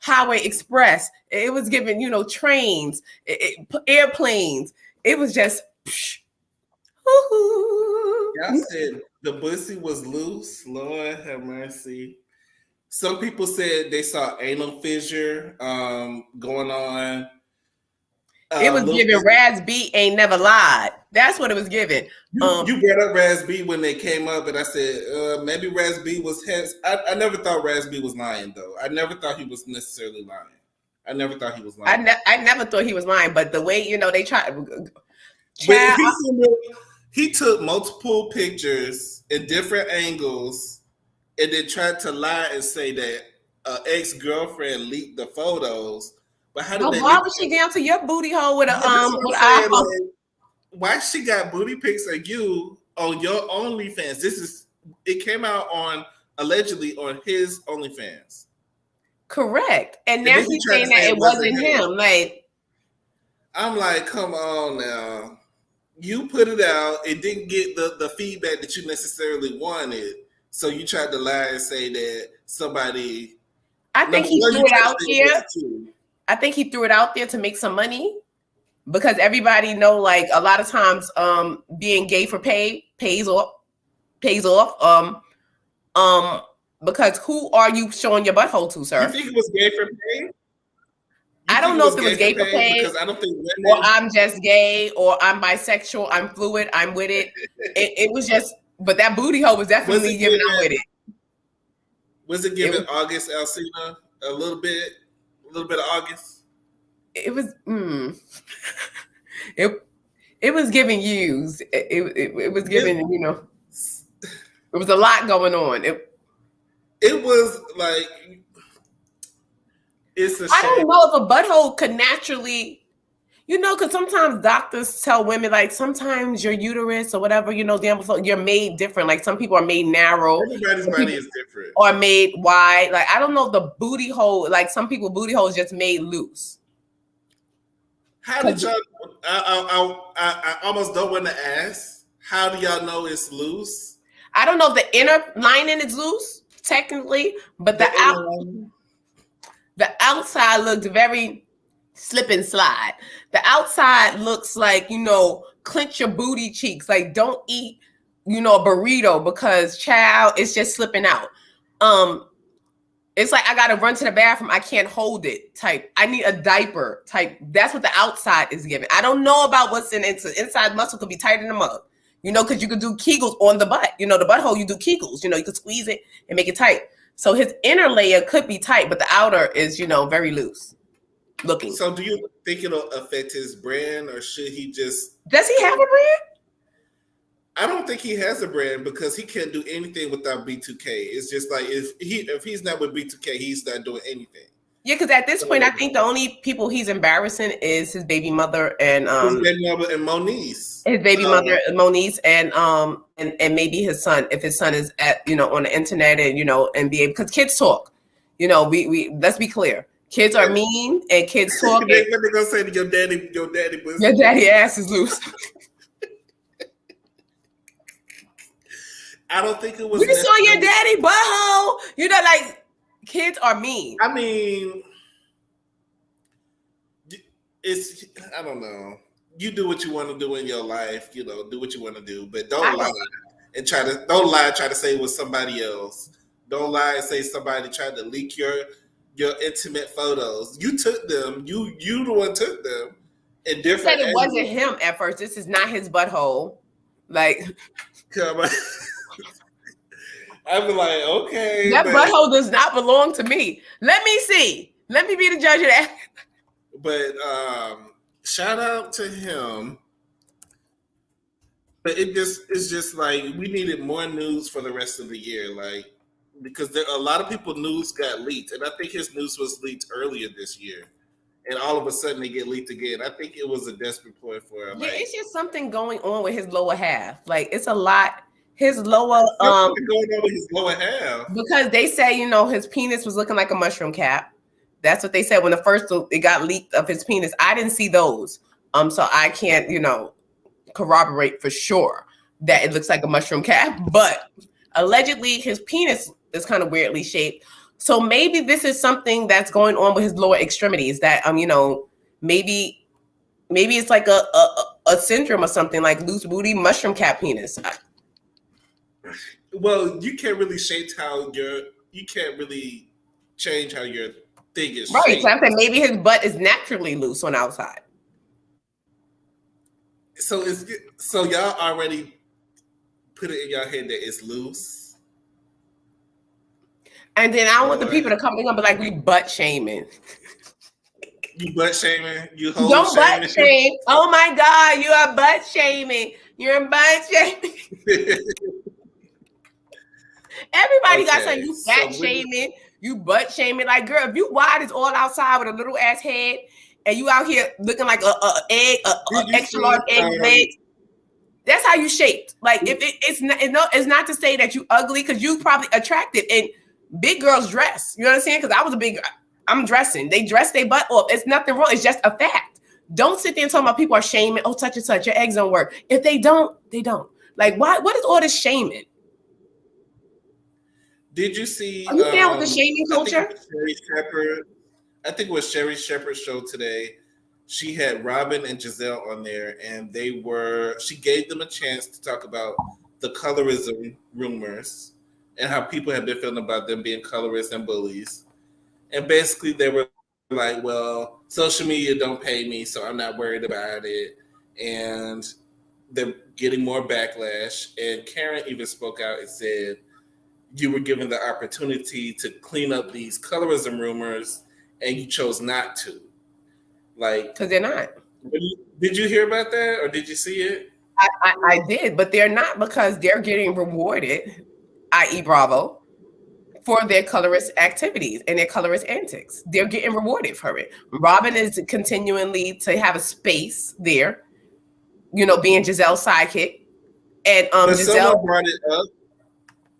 Highway Express. It was giving, trains, airplanes. It was just. Y'all said the bussy was loose. Lord have mercy. Some people said they saw anal fissure going on. It was giving Raz B ain't never lied. That's what it was giving. You brought up Raz B when they came up, and I said maybe Raz B was his. I never thought Raz B was lying, though. I never thought he was necessarily lying. I never thought he was lying. I never thought he was lying, but the way they tried. He took multiple pictures in different angles, and then tried to lie and say that ex-girlfriend leaked the photos. But how did why was she down to your booty hole with a why she got booty pics of you on your OnlyFans? It came out allegedly on his OnlyFans. Correct. And now he's saying that it wasn't him. Like, I'm like, come on now. You put it out, it didn't get the feedback that you necessarily wanted. So you tried to lie and say that somebody. I think he threw it out there. I think he threw it out there to make some money because everybody know, like, a lot of times being gay for pays off. Because who are you showing your butthole to, sir? You think it was gay for pay? I don't know if it was gay for pay, because I don't think women, or I'm just gay, or I'm bisexual, I'm fluid, I'm with it. It was just, but that booty hole was definitely giving out with it. Was it giving August Alsina a little bit of August? It was it was giving used. It was giving, it was a lot going on. It was like, it's a shame. I don't know if a butthole could naturally, You know, because sometimes doctors tell women, like, sometimes your uterus or whatever, you know, you're made different. Like, some people are made narrow. Everybody's body is different. Or made wide. Like, I don't know if the booty hole, like, some people booty hole is just made loose. How did y'all, I almost don't want to ask, how do y'all know it's loose? I don't know if the inner lining is loose, technically, but the outside looks very slip and slide. The outside looks like, you know, clench your booty cheeks. Like, don't eat, you know, a burrito because, child, it's just slipping out. It's like I gotta run to the bathroom. I can't hold it type. I need a diaper type. That's what the outside is giving. I don't know about what's in it. Inside muscle could be tight in the mug. You know, because you could do Kegels on the butt. You know, the butthole, you do Kegels. You know, you could squeeze it and make it tight. So his inner layer could be tight, but the outer is, you know, very loose looking. So do you think it'll affect his brand, or should he just... Does he have a brand? I don't think he has a brand because he can't do anything without B2K. It's just like if he's not with B2K, he's not doing anything. Yeah, because at this point, I think the only people he's embarrassing is his baby mother and his baby mother and Moniece. His baby mother, Moniece, and maybe his son, if his son is at, you know, on the internet and, you know, and be able, because kids talk. You know, we let's be clear. Kids are mean and kids talk. What they gonna say to your daddy? Your daddy ass is loose. I don't think it was. We saw your daddy butthole. You know, like, kids are mean. I mean, I don't know. You do what you want to do in your life. You know, do what you want to do, but don't lie and try to say it was somebody else. Don't lie and say somebody tried to leak your intimate photos. You took them. You the one took them. In different. Said it wasn't him at first. This is not his butthole. Like, come on. I'd be like, okay. That butthole does not belong to me. Let me see. Let me be the judge of that. But shout out to him. But it's just like we needed more news for the rest of the year, like, because a lot of people news got leaked, and I think his news was leaked earlier this year, and all of a sudden they get leaked again. I think it was a desperate point for him. Yeah, it's just something going on with his lower half. Like, it's a lot. His lower going on with his lower half, because they say, you know, his penis was looking like a mushroom cap. That's what they said when it got leaked of his penis. I didn't see those, so I can't, you know, corroborate for sure that it looks like a mushroom cap. But allegedly, his penis is kind of weirdly shaped. So maybe this is something that's going on with his lower extremities. That you know, maybe it's like a syndrome or something, like loose booty mushroom cap penis. Well, you can't really change you can't really change how your thing is right. shaped. So I'm saying maybe his butt is naturally loose on the outside. So y'all already put it in your head that it's loose. And then I want the people to come in and be like, we butt shaming. You butt shaming? You don't butt shame. Oh my God, you are butt shaming. You're butt shaming. Everybody got something. You fat shaming, you butt shaming. Like, girl, if you wide as all outside with a little ass head and you out here looking like a extra large egg with legs, that's how you shaped. Like, if it's not to say that you ugly, because you probably attractive, and big girls dress. You know what I'm saying? Because I was a big, I'm dressing. They dress their butt off. It's nothing wrong. It's just a fact. Don't sit there and talk about people are shaming. Oh, such and such, your eggs don't work. If they don't, they don't. Like, why? What is all this shaming? Did you see? Are you down with the shaming culture? I think it was Sherry Shepherd's show today. She had Robin and Giselle on there, and she gave them a chance to talk about the colorism rumors and how people have been feeling about them being colorists and bullies. And basically they were like, well, social media don't pay me, so I'm not worried about it. And they're getting more backlash. And Karen even spoke out and said, you were given the opportunity to clean up these colorism rumors, and you chose not to. Like, because they're not. Did you hear about that, or did you see it? I did, but they're not, because they're getting rewarded, i.e. Bravo, for their colorist activities and their colorist antics. They're getting rewarded for it. Robin is continually to have a space there, being Giselle's sidekick. And but Giselle, someone brought it up.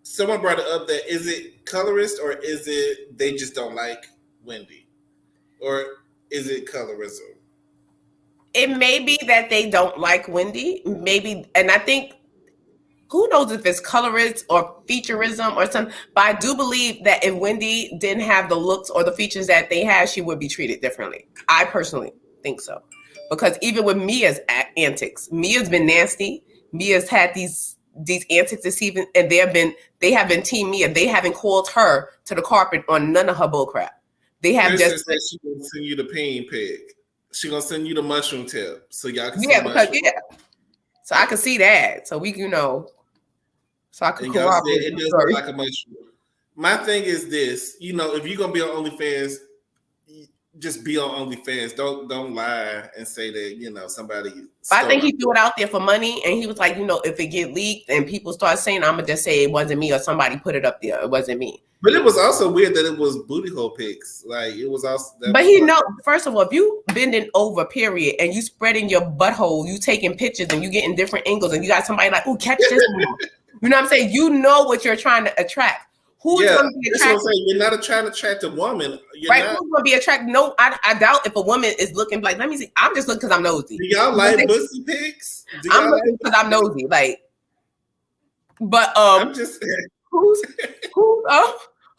Someone brought it up that is it colorist or is it they just don't like Wendy, or is it colorism? it may be that they don't like Wendy, maybe, and I think who knows if it's colorist or featureism or something. But I do believe that if Wendy didn't have the looks or the features that they have, she would be treated differently. I personally think so, because even with Mia's antics, Mia's been nasty. Mia's had these antics this season, and they have been Team Mia. They haven't called her to the carpet on none of her bull crap. They have Kristen just said she gonna send you the peen pig. She gonna send you the mushroom tip so y'all can see because so I can see that. So we so I can corroborate. It does look like a mushroom. My thing is this, if you're gonna be on OnlyFans, just be on OnlyFans. Don't lie and say that somebody. I think he threw it out there for money, and he was like, if it get leaked and people start saying, I'm gonna just say it wasn't me or somebody put it up there. It wasn't me. But it was also weird that it was booty hole pics. Like it was also. But first of all, if you bending over, period, and you spreading your butthole, you taking pictures and you getting different angles, and you got somebody like, oh, catch this one. You know what I'm saying? You know what you're trying to attract. Who's going to be attracted? That's what I'm saying. You're not trying to attract a woman. Who's going to be attracted? No, I doubt if a woman is looking like, let me see. I'm just looking because I'm nosy. Do y'all like pussy pics? I'm looking because I'm nosy. But I'm just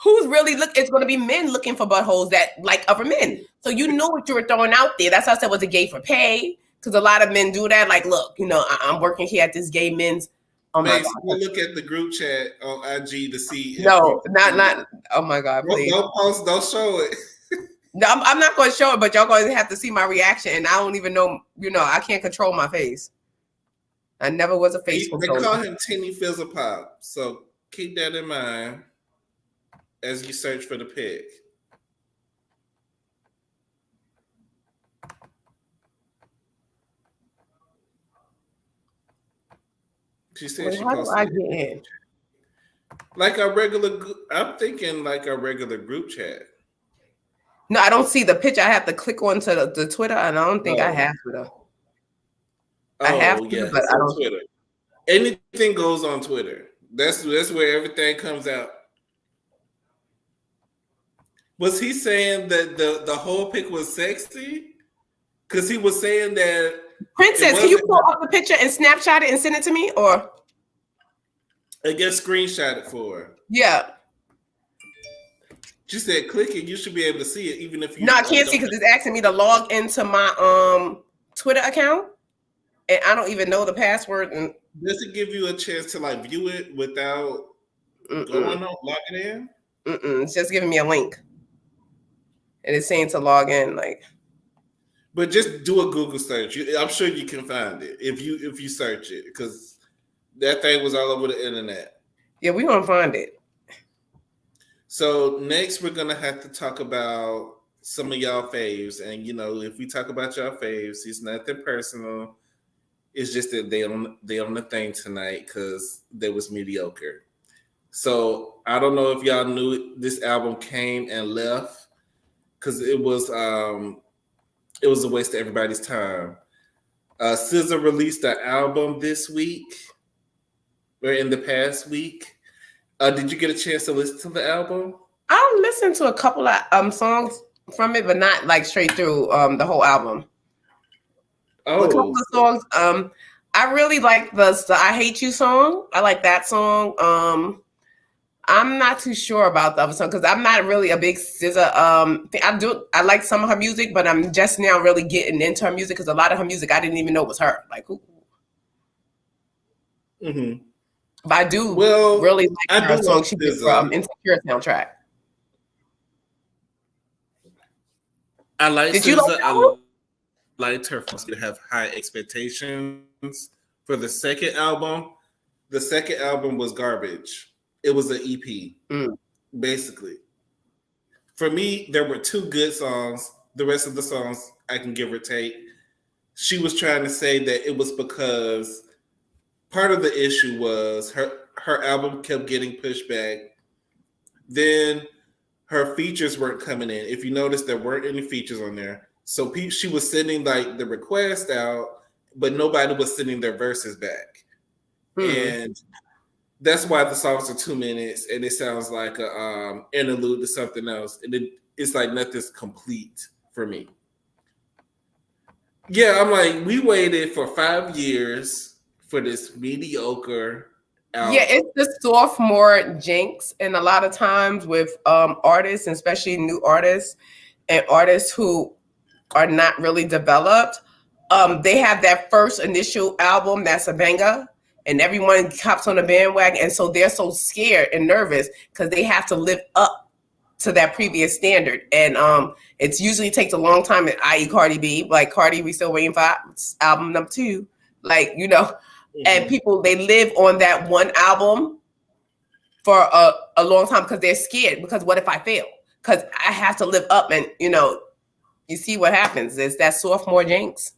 who's really it's going to be men looking for buttholes that like other men. So you know what you were throwing out there. That's why I said was it gay for pay? Because a lot of men do that. Like, look, I'm working here at this gay men's. Oh my God. We'll look at the group chat on IG to see. No, not. Oh my God, please. Don't post, don't show it. No, I'm not going to show it, but y'all going to have to see my reaction. And I don't even know, I can't control my face. I never was a Facebook. They call him Tinny Fizzle Pop. So keep that in mind as you search for the pic. She said she how do I get in? Like a regular, I'm thinking like a regular group chat. No, I don't see the picture. I have to click onto the Twitter, and I don't think I have to though. I have to, but I don't. Twitter. Anything goes on Twitter. That's where everything comes out. Was he saying that the whole pic was sexy? Because he was saying that. Princess, can you pull up the picture and Snapchat it and send it to me, or? I guess screenshot it for her. Yeah. She said, "Click it. You should be able to see it, even if you." No, I can't see because it's asking me to log into my Twitter account, and I don't even know the password. And does it give you a chance to view it without going on logging in? It's just giving me a link, and it's saying to log in. But just do a Google search. I'm sure you can find it if you search it, because that thing was all over the internet. Yeah, we're gonna find it. So next, we're gonna have to talk about some of y'all faves, and if we talk about y'all faves, it's nothing personal. It's just that they on the thing tonight because they was mediocre. So I don't know if y'all knew this album came and left because it was a waste of everybody's time. SZA released an album this week or in the past week. Did you get a chance to listen to the album? I listened to a couple of songs from it, but not straight through the whole album. Oh, a couple of songs. I really like the "I Hate You" song. I like that song. I'm not too sure about the other song because I'm not really a big SZA. I like some of her music, but I'm just now really getting into her music because a lot of her music I didn't even know was her. Mm-hmm. But I do really like her song she did from Insecure soundtrack. I like Did SZA. you like I liked her to have high expectations for the second album. The second album was garbage. It was an EP, basically. For me, there were 2 good songs. The rest of the songs I can give or take. She was trying to say that it was because part of the issue was her album kept getting pushed back Then her features weren't coming in. If you notice, there weren't any features on there. So she was sending like the request out, but nobody was sending their verses back. And that's why the songs are 2 minutes and it sounds like a interlude to something else. And it's like nothing's complete for me. Yeah, I'm like, we waited for 5 years for this mediocre album. Yeah, it's the sophomore jinx. And a lot of times with artists, especially new artists and artists who are not really developed, they have that first initial album that's a banger. And everyone hops on the bandwagon. And so they're so scared and nervous because they have to live up to that previous standard. And it usually takes a long time, i.e. Cardi B. Like Cardi, we still waiting for album number 2. Like, you know, and people, they live on that one album for a long time because they're scared. Because what if I fail? Because I have to live up and, you know, you see what happens. It's that sophomore jinx.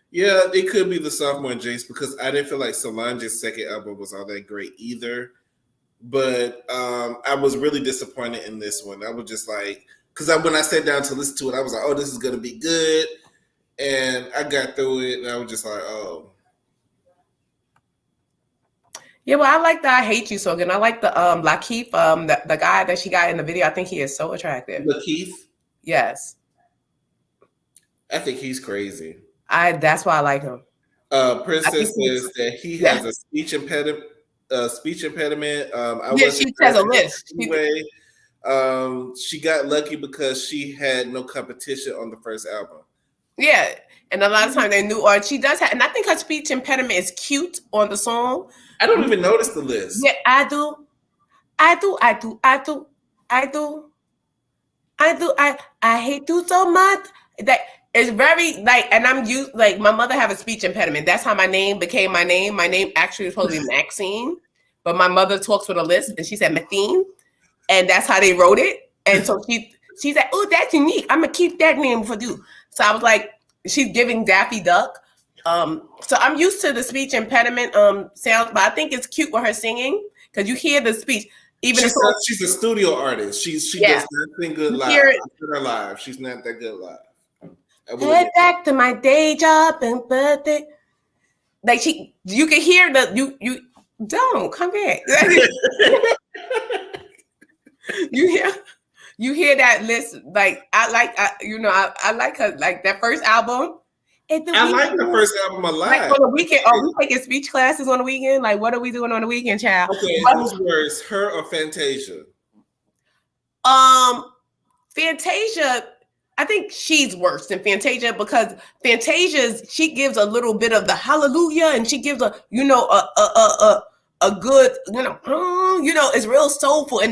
Yeah, it could be the sophomore jinx because I didn't feel like Solange's second album was all that great either. But I was really disappointed in this one. I was just like, because when I sat down to listen to it, I was like, oh, this is going to be good. And I got through it and I was just like, oh. Yeah, well, I like the I Hate You song. And I like the Lakeith, the guy that she got in the video. I think he is so attractive. Lakeith? Yes. I think he's crazy. That's why I like him. Princess says that he has a speech impediment. She has a list. Anyway, she got lucky because she had no competition on the first album. Yeah, and a lot of times they knew, or she does have, and I think her speech impediment is cute on the song. I don't even notice the list. Yeah, I do. I hate you so much. That it's very like, and I'm used like my mother have a speech impediment. That's how my name became my name. My name actually was supposed to be Maxine, but my mother talks with a list and she said Mathine, and that's how they wrote it. And so she's like, oh, that's unique. I'm gonna keep that name for you. So I was like, she's giving Daffy Duck. So I'm used to the speech impediment sounds, but I think it's cute with her singing because you hear the speech. Even she's a studio artist. She does nothing good live. She's not that good live. Head back to my day job and birthday. Like you can hear you don't come back. you hear that list. Like I like her like that first album. I like the first album a lot. Like on the weekend, are we taking speech classes on the weekend? Like what are we doing on the weekend, child? Okay, who's worse, her or Fantasia? Fantasia. I think she's worse than Fantasia because she gives a little bit of the hallelujah and she gives a good, it's real soulful and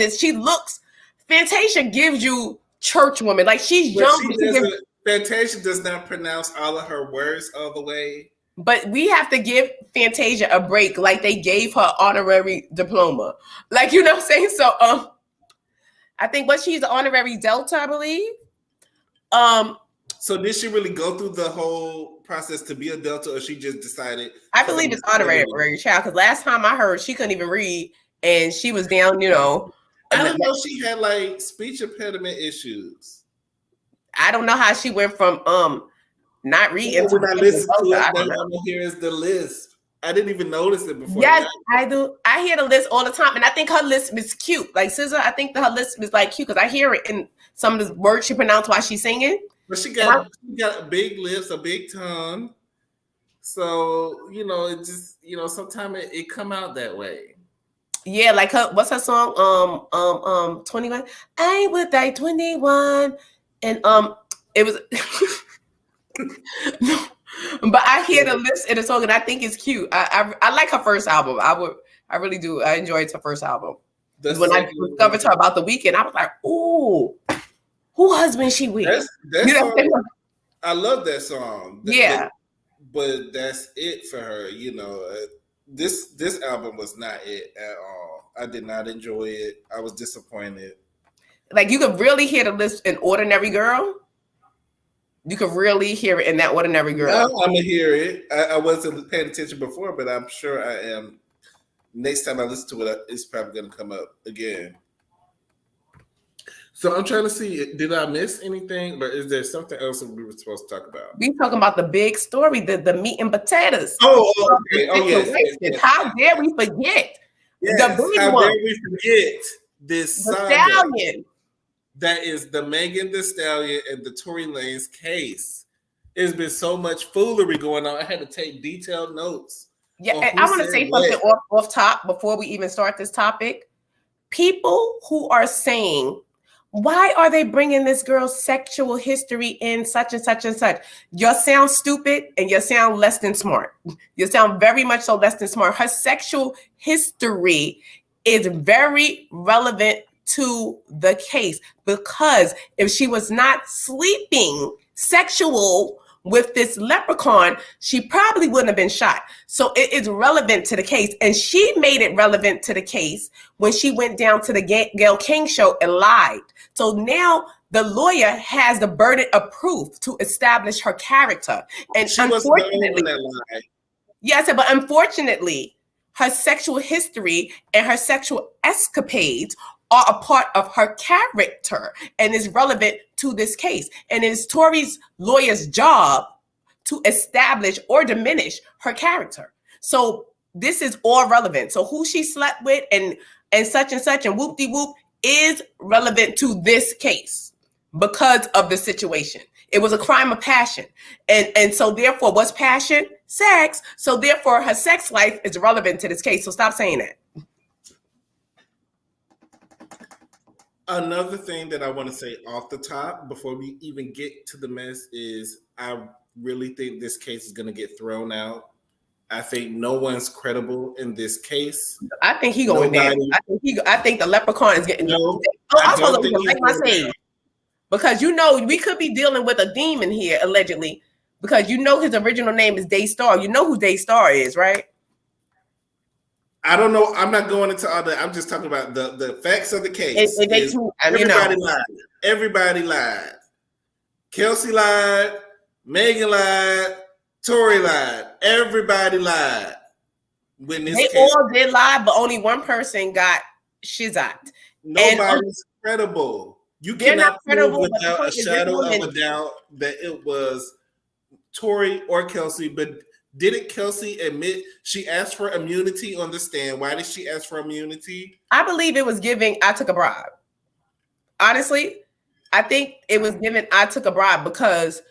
Fantasia gives you church woman. Like she's young. Fantasia does not pronounce all of her words all the way. But we have to give Fantasia a break like they gave her honorary diploma. Like, you know what I'm saying? So I think she's an honorary Delta, I believe. So did she really go through the whole process to be a Delta, or she just decided? I believe it's honorary child because last time I heard she couldn't even read and she was down, I don't know she had like speech impediment issues. I don't know how she went from not reading to when I listen to it, all I'm gonna hear is the list. I didn't even notice it before. Yes, I do. I hear the list all the time, and I think her list is cute. Like SZA, I think her list is like cute because I hear it in some of the words she pronounced while she's singing. But she got big lips, a big tongue. So it just sometimes it come out that way. Yeah, like what's her song? 21. I ain't with that 21, and it was. But I hear the list in the song and I think it's cute. I like her first album. I really do. I enjoyed her first album. When I discovered her about the weekend, I was like, "Ooh, who husband she with?" That song, I love that song. Yeah, but that's it for her. This album was not it at all. I did not enjoy it. I was disappointed. Like you could really hear the list in Ordinary Girl. You could really hear it in that Ordinary Girl. Now I'm gonna hear it. I wasn't paying attention before, but I'm sure I am. Next time I listen to it, it's probably gonna come up again. So I'm trying to see, did I miss anything? Or is there something else that we were supposed to talk about? We talking about the big story, the meat and potatoes. Okay. Oh, yes. How dare we forget the big how one? Dare we forget this The saga stallion. that is the Megan Thee Stallion and the Tory Lanez case. There's been so much foolery going on. I had to take detailed notes. Yeah, and I want to say something off top before we even start this topic. People who are saying, why are they bringing this girl's sexual history in such and such and such? You sound stupid and you sound less than smart. You sound very much so less than smart. Her sexual history is very relevant to the case, because if she was not sleeping sexual with this leprechaun, she probably wouldn't have been shot. So it is relevant to the case. And she made it relevant to the case when she went down to the Gayle King show and lied. So now the lawyer has the burden of proof to establish her character. And she unfortunately, but unfortunately, her sexual history and her sexual escapades are a part of her character and is relevant to this case. And it is Tory's lawyer's job to establish or diminish her character. So this is all relevant. So who she slept with and such and whoop-de-whoop is relevant to this case because of the situation. It was a crime of passion. And so therefore, what's passion? Sex. So therefore, her sex life is relevant to this case. So stop saying that. Another thing that I want to say off the top before we even get to the mess is I really think this case is going to get thrown out. I think no one's credible in this case. I think he going down. I think the leprechaun is getting. No, I'm supposed to like my sage, because we could be dealing with a demon here allegedly, because his original name is Daystar. You know who Daystar is, right? I don't know. I'm not going into all that. I'm just talking about the facts of the case. Everybody lied. Everybody lied. Kelsey lied. Megan lied. Tory lied. Everybody lied. When this they all did lie, but only one person got shizat. Nobody's credible. You cannot prove without a shadow of a doubt that it was Tory or Kelsey, but didn't Kelsey admit she asked for immunity on the stand? Why did she ask for immunity? I believe it was giving, I took a bribe. Honestly, I think it was giving, I took a bribe, because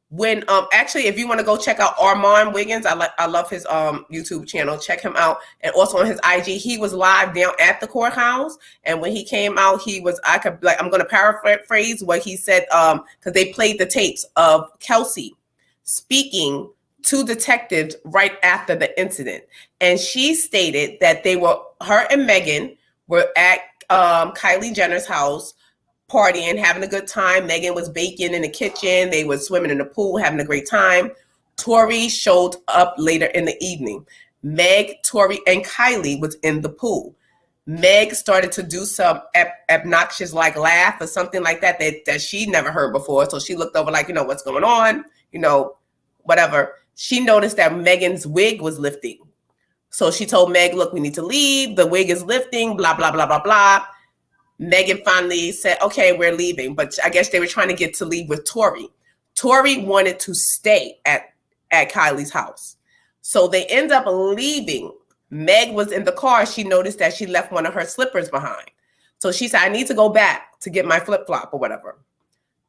when actually, if you want to go check out Armand Wiggins, I love his YouTube channel. Check him out. And also on his IG, he was live down at the courthouse. And when he came out, I'm going to paraphrase what he said, because they played the tapes of Kelsey speaking to detectives right after the incident. And she stated that her and Megan were at Kylie Jenner's house partying, having a good time. Megan was baking in the kitchen. They were swimming in the pool, having a great time. Tory showed up later in the evening. Meg, Tory, and Kylie was in the pool. Meg started to do some obnoxious laugh or something like that she never heard before. So she looked over what's going on, whatever. She noticed that Megan's wig was lifting. So she told Meg, look, we need to leave. The wig is lifting, blah, blah, blah, blah, blah. Megan finally said, okay, we're leaving. But I guess they were trying to get to leave with Tory. Tory wanted to stay at Kylie's house. So they end up leaving. Meg was in the car. She noticed that she left one of her slippers behind. So she said, I need to go back to get my flip-flop or whatever.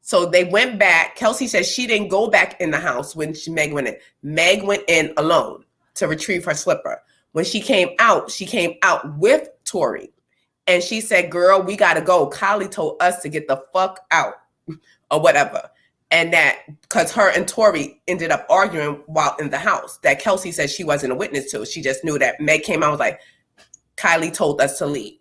So they went back. Kelsey said she didn't go back in the house when Meg went in. Meg went in alone to retrieve her slipper. When she came out with Tory. And she said, girl, we got to go. Kylie told us to get the fuck out or whatever. And that because her and Tory ended up arguing while in the house that Kelsey said she wasn't a witness to. She just knew that Meg came out and was like, Kylie told us to leave.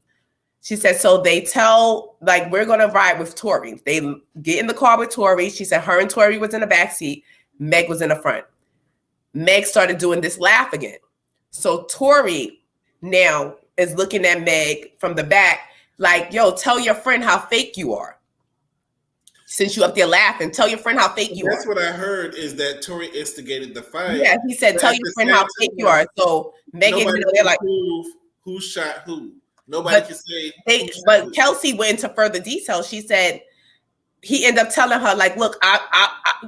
She said, so they tell, we're going to ride with Tory. They get in the car with Tory. She said her and Tory was in the backseat. Meg was in the front. Meg started doing this laugh again. So Tory now is looking at Meg from the back yo, tell your friend how fake you are. Since you up there laughing, tell your friend how fake you are. That's what I heard, is that Tory instigated the fight. Yeah, he said, tell your friend how fake you are. So Megan, nobody prove who shot who. Nobody can say. But Kelsey went into further detail. She said he ended up telling her, like, look, I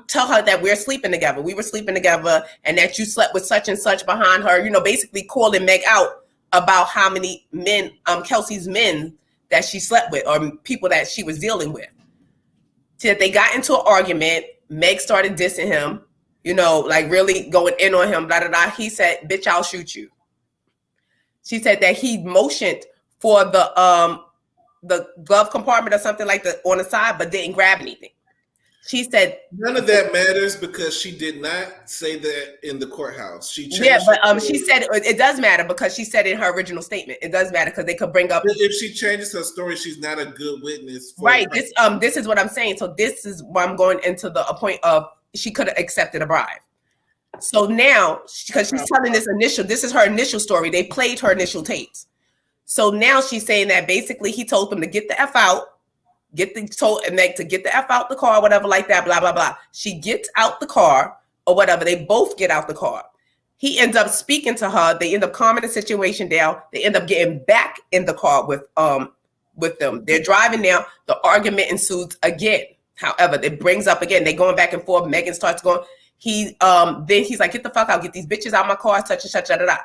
tell her that we're sleeping together. We were sleeping together, and that you slept with such and such behind her. You know, basically calling Meg out about how many men, Kelsey's men that she slept with, or people that she was dealing with. So they got into an argument. Meg started dissing him. You know, like really going in on him. Blah blah blah. He said, "Bitch, I'll shoot you." She said that he motioned for the glove compartment or something like that on the side, but didn't grab anything. She said none of that matters because she did not say that in the courthouse. She changed she said it does matter because she said in her original statement it does matter because they could bring up if she changes her story, she's not a good witness. Right. This is what I'm saying. So this is why I'm going into the point of she could have accepted a bribe. So now, because she's telling this is her initial story. They played her initial tapes. So now she's saying that basically he told them to get the F out, told Meg to get the F out the car, whatever like that, blah, blah, blah. She gets out the car or whatever. They both get out the car. He ends up speaking to her. They end up calming the situation down. They end up getting back in the car with them. They're driving now. The argument ensues again. However, it brings up again. They going back and forth. Megan starts going. Then he's like, get the fuck out. Get these bitches out of my car. Such and such. Da, da, da.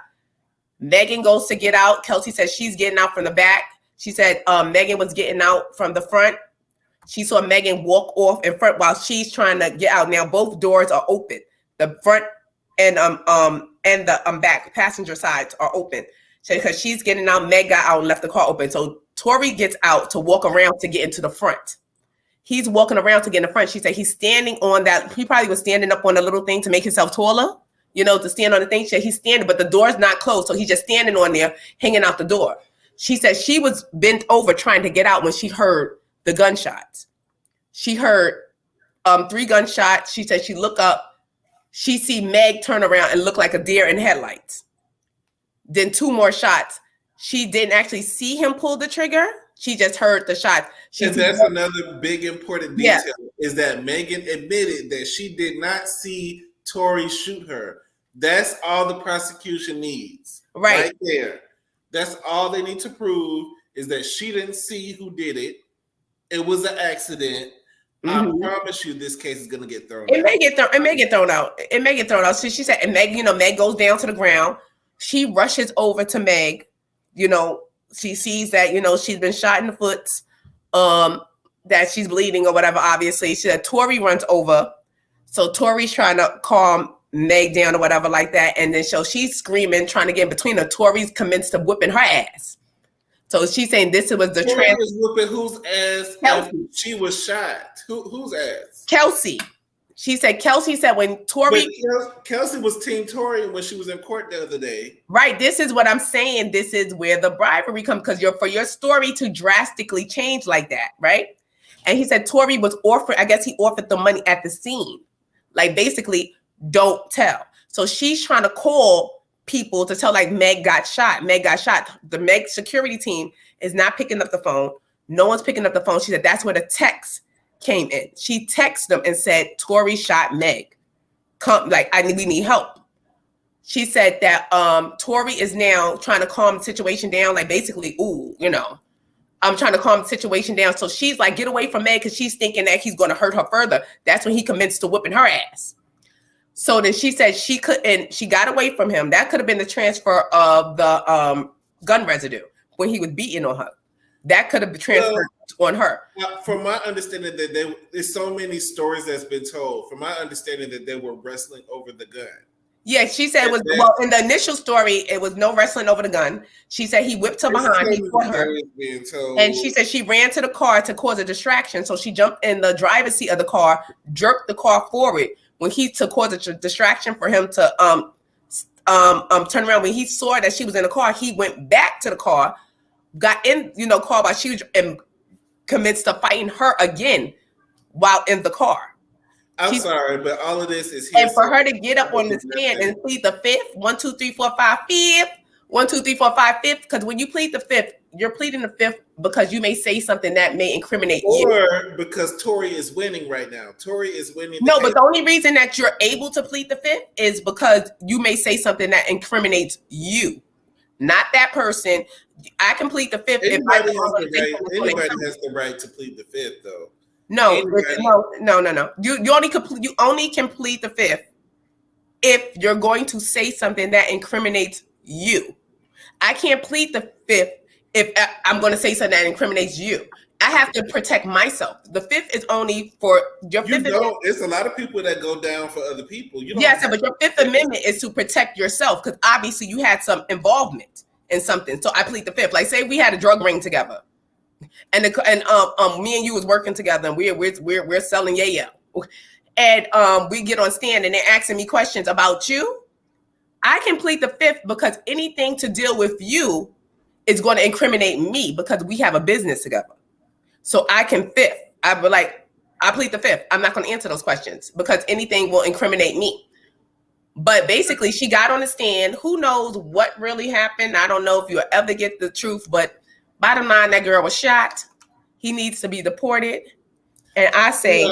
Megan goes to get out. Kelsey says she's getting out from the back. She said Megan was getting out from the front. She saw Megan walk off in front while she's trying to get out. Now both doors are open. The front and the back passenger sides are open. So because she's getting out, Meg got out and left the car open. So Tori gets out to walk around to get into the front. He's walking around to get in the front. She said he's standing on that. He probably was standing up on a little thing to make himself taller, you know, to stand on the thing. She said he's standing, but the door's not closed. So he's just standing on there, hanging out the door. She said she was bent over trying to get out when she heard the gunshots. She heard 3 gunshots. She said she looked up. She see Meg turn around and look like a deer in headlights. Then 2 more shots. She didn't actually see him pull the trigger. She just heard the shots. And that's another big important detail is that Megan admitted that she did not see Tori shoot her. That's all the prosecution needs. Right there. That's all they need to prove is that she didn't see who did it. It was an accident. Mm-hmm. I promise you this case is going to get thrown out. It may get thrown out. So she said, and Meg, you know, Meg goes down to the ground. She rushes over to Meg. You know, she sees that, you know, she's been shot in the foot, that she's bleeding or whatever, obviously. She said Tori runs over. So Tori's trying to calm Meg down or whatever like that. And then so she's screaming, trying to get in between her. Tori's commenced to whipping her ass. So she's saying this was the Tori was whipping whose ass? Kelsey. She was shot. Whose ass? Kelsey. She said Kelsey said when Tori Kelsey was Team Tori when she was in court the other day. Right. This is what I'm saying. This is where the bribery comes because for your story to drastically change like that, right? And he said Tori was offered, I guess he offered the money at the scene. Like basically, don't tell. So she's trying to call people to tell like Meg got shot. Meg got shot. The Meg security team is not picking up the phone. No one's picking up the phone. She said that's where the text came in. She texted them and said, Tori shot Meg. Come, like, we need help. She said that Tori is now trying to calm the situation down, like basically, you know, I'm trying to calm the situation down. So she's like, get away from Meg because she's thinking that he's going to hurt her further. That's when he commenced to whipping her ass. So then she said she couldn't, she got away from him. That could have been the transfer of the gun residue when he was beating on her. That could have been transferred on her. From my understanding, that there's so many stories that's been told. From my understanding, that they were wrestling over the gun. Yeah, she said it was in the initial story, it was no wrestling over the gun. She said he whipped her behind, he fought her, and she said she ran to the car to cause a distraction. So she jumped in the driver's seat of the car, jerked the car forward to cause a distraction for him to turn around. When he saw that she was in the car, he went back to the car, got in, car while she was and commenced to fighting her again while in the car. I'm sorry, but all of this is and for her to get up on the stand and plead the fifth, 1, 2, 3, 4, 5, fifth, 1, 2, 3, 4, 5, fifth. Because when you plead the fifth, you're pleading the fifth because you may say something that may incriminate you. Or because Tori is winning right now. Tori is winning. No, but the only reason that you're able to plead the fifth is because you may say something that incriminates you. not that person. I can plead the fifth if I Anybody has the right to plead the fifth, though. No. You only can plead the fifth if you're going to say something that incriminates you. I can't plead the fifth if I'm going to say something that incriminates you. I have to protect myself. The fifth is only for your fifth. It's a lot of people that go down for other people. Yes, but your Fifth Amendment is to protect yourself because obviously you had some involvement in something. So I plead the fifth. Like, say we had a drug ring together, and me and you was working together, and we're selling yayo, and we get on stand and they're asking me questions about you. I can plead the fifth because anything to deal with you is going to incriminate me because we have a business together. So I can fifth. I plead the fifth. I'm not going to answer those questions because anything will incriminate me. But basically, she got on the stand. Who knows what really happened? I don't know if you'll ever get the truth. But bottom line, that girl was shot. He needs to be deported. And I say,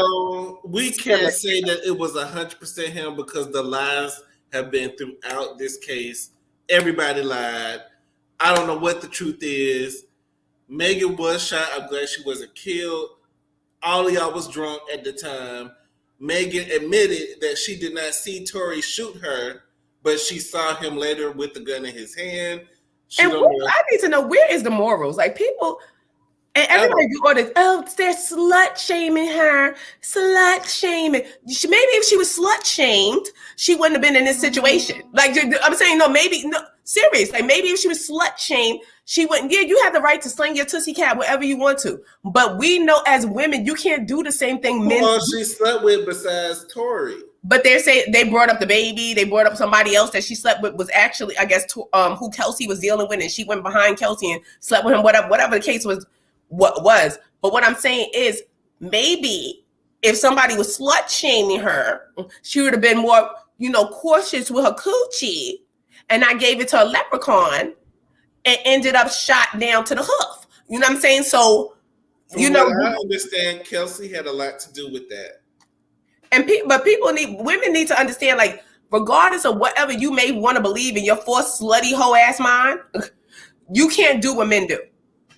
we can't say that it was 100% him because the lies have been throughout this case. Everybody lied. I don't know what the truth is. Megan was shot. I'm glad she wasn't killed. All of y'all was drunk at the time. Megan admitted that she did not see Tory shoot her, but she saw him later with the gun in his hand. I need to know, where is the morals? Like, people, and everybody do all this, they're slut shaming her, slut shaming. Maybe if she was slut shamed, she wouldn't have been in this situation. Like, I'm saying, serious. Like, maybe if she was slut shamed, she wouldn't. Yeah, you have the right to sling your tussy cat wherever you want to. But we know as women, you can't do the same thing men do. She slept with besides Tory? But they're saying they brought up the baby. They brought up somebody else that she slept with was actually, I guess, who Kelsey was dealing with, and she went behind Kelsey and slept with him. Whatever the case was, what was. But what I'm saying is, maybe if somebody was slut shaming her, she would have been more, cautious with her coochie, and I gave it to a leprechaun, and ended up shot down to the hoof. You know what I'm saying? So, I understand Kelsey had a lot to do with that. And women need to understand, like, regardless of whatever you may want to believe in your forced slutty hoe ass mind, you can't do what men do.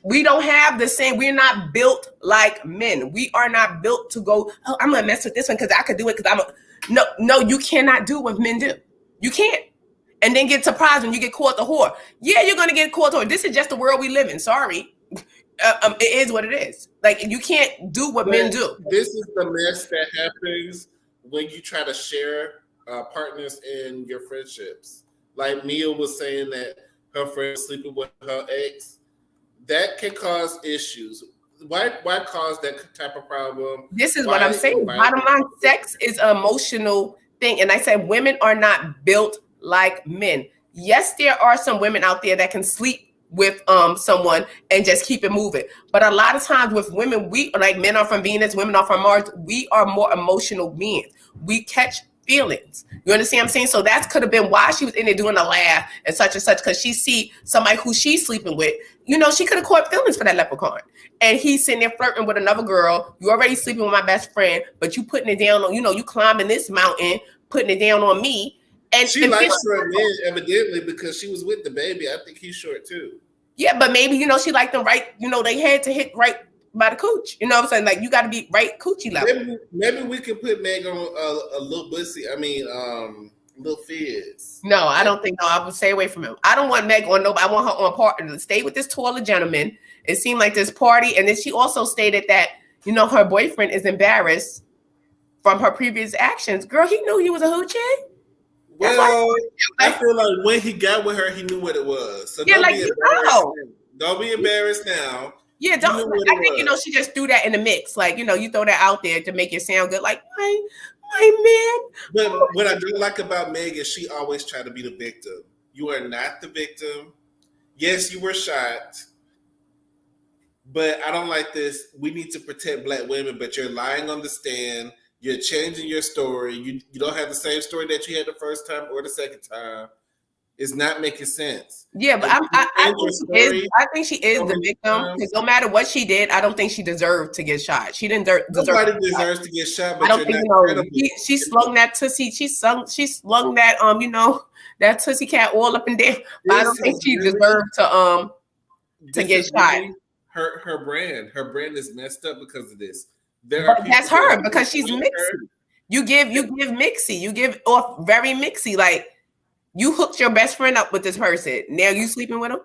We don't have the same. We're not built like men. We are not built to go, I'm gonna mess with this one because I could do it because no, you cannot do what men do. You can't. And then get surprised when you get caught the whore. Yeah, you're gonna get caught the whore. This is just the world we live in. Sorry. It is what it is. Like, you can't do what men do. This is the mess that happens when you try to share partners in your friendships. Like Mia was saying that her friend was sleeping with her ex. That can cause issues. Why cause that type of problem? This is what I'm saying. Bottom line, sex is an emotional thing. And I said women are not built like men. Yes, there are some women out there that can sleep with someone and just keep it moving. But a lot of times with women, men are from Venus, women are from Mars. We are more emotional beings. We catch feelings. You understand what I'm saying? So that could have been why she was in there doing a laugh and such, because she see somebody who she's sleeping with. She could have caught feelings for that leprechaun. And he's sitting there flirting with another girl. You already sleeping with my best friend, but you putting it down on, you climbing this mountain, putting it down on me. And she likes short men, evidently, because she was with the baby. I think he's short too. Yeah, but maybe, she liked them right. They had to hit right by the cooch. You know what I'm saying? Like, you got to be right coochie level. Maybe we could put Meg on a little bussy. Little fizz. No, I don't think. No, I would stay away from him. I don't want Meg on nobody. I want her on partner to stay with this taller gentleman. It seemed like this party, and then she also stated that her boyfriend is embarrassed from her previous actions. Girl, he knew he was a hoochie. Well, I feel like when he got with her, he knew what it was. So don't be embarrassed now. Yeah, don't. I think she just threw that in the mix. Like, you throw that out there to make it sound good. Like, my man. But what I do like about Meg is she always tried to be the victim. You are not the victim. Yes, you were shot. But I don't like this. We need to protect Black women, but you're lying on the stand. You're changing your story. You don't have the same story that you had the first time or the second time. It's not making sense. Yeah, but I think she is the victim, because no matter what she did, I don't think she deserved to get shot. She didn't deserve. Nobody deserves to get shot, but I don't think she slung that tussy. She slung that that tussy cat all up and down. But I don't think she deserved to get shot. Really her brand is messed up because of this. But that's her, because she's mixy. You give mixy. You give off very mixy. Like, you hooked your best friend up with this person. Now you sleeping with him?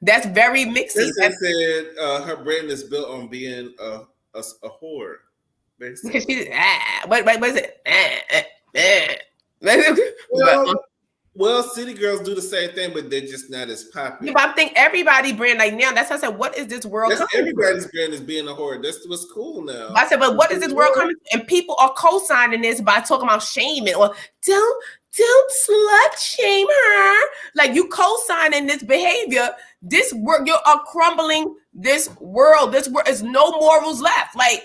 That's very mixy. They said her brand is built on being a whore. Because what is it? Well, city girls do the same thing, but they're just not as popular. Yeah, but I think everybody brand like now. That's why I said, what is this world? Everybody's brand is being a whore. That's what's cool now. I said, but what is this world coming? And people are co-signing this by talking about shaming or don't slut shame her. Like, you co-signing this behavior. This world, you are crumbling this world. This world is no morals left. Like,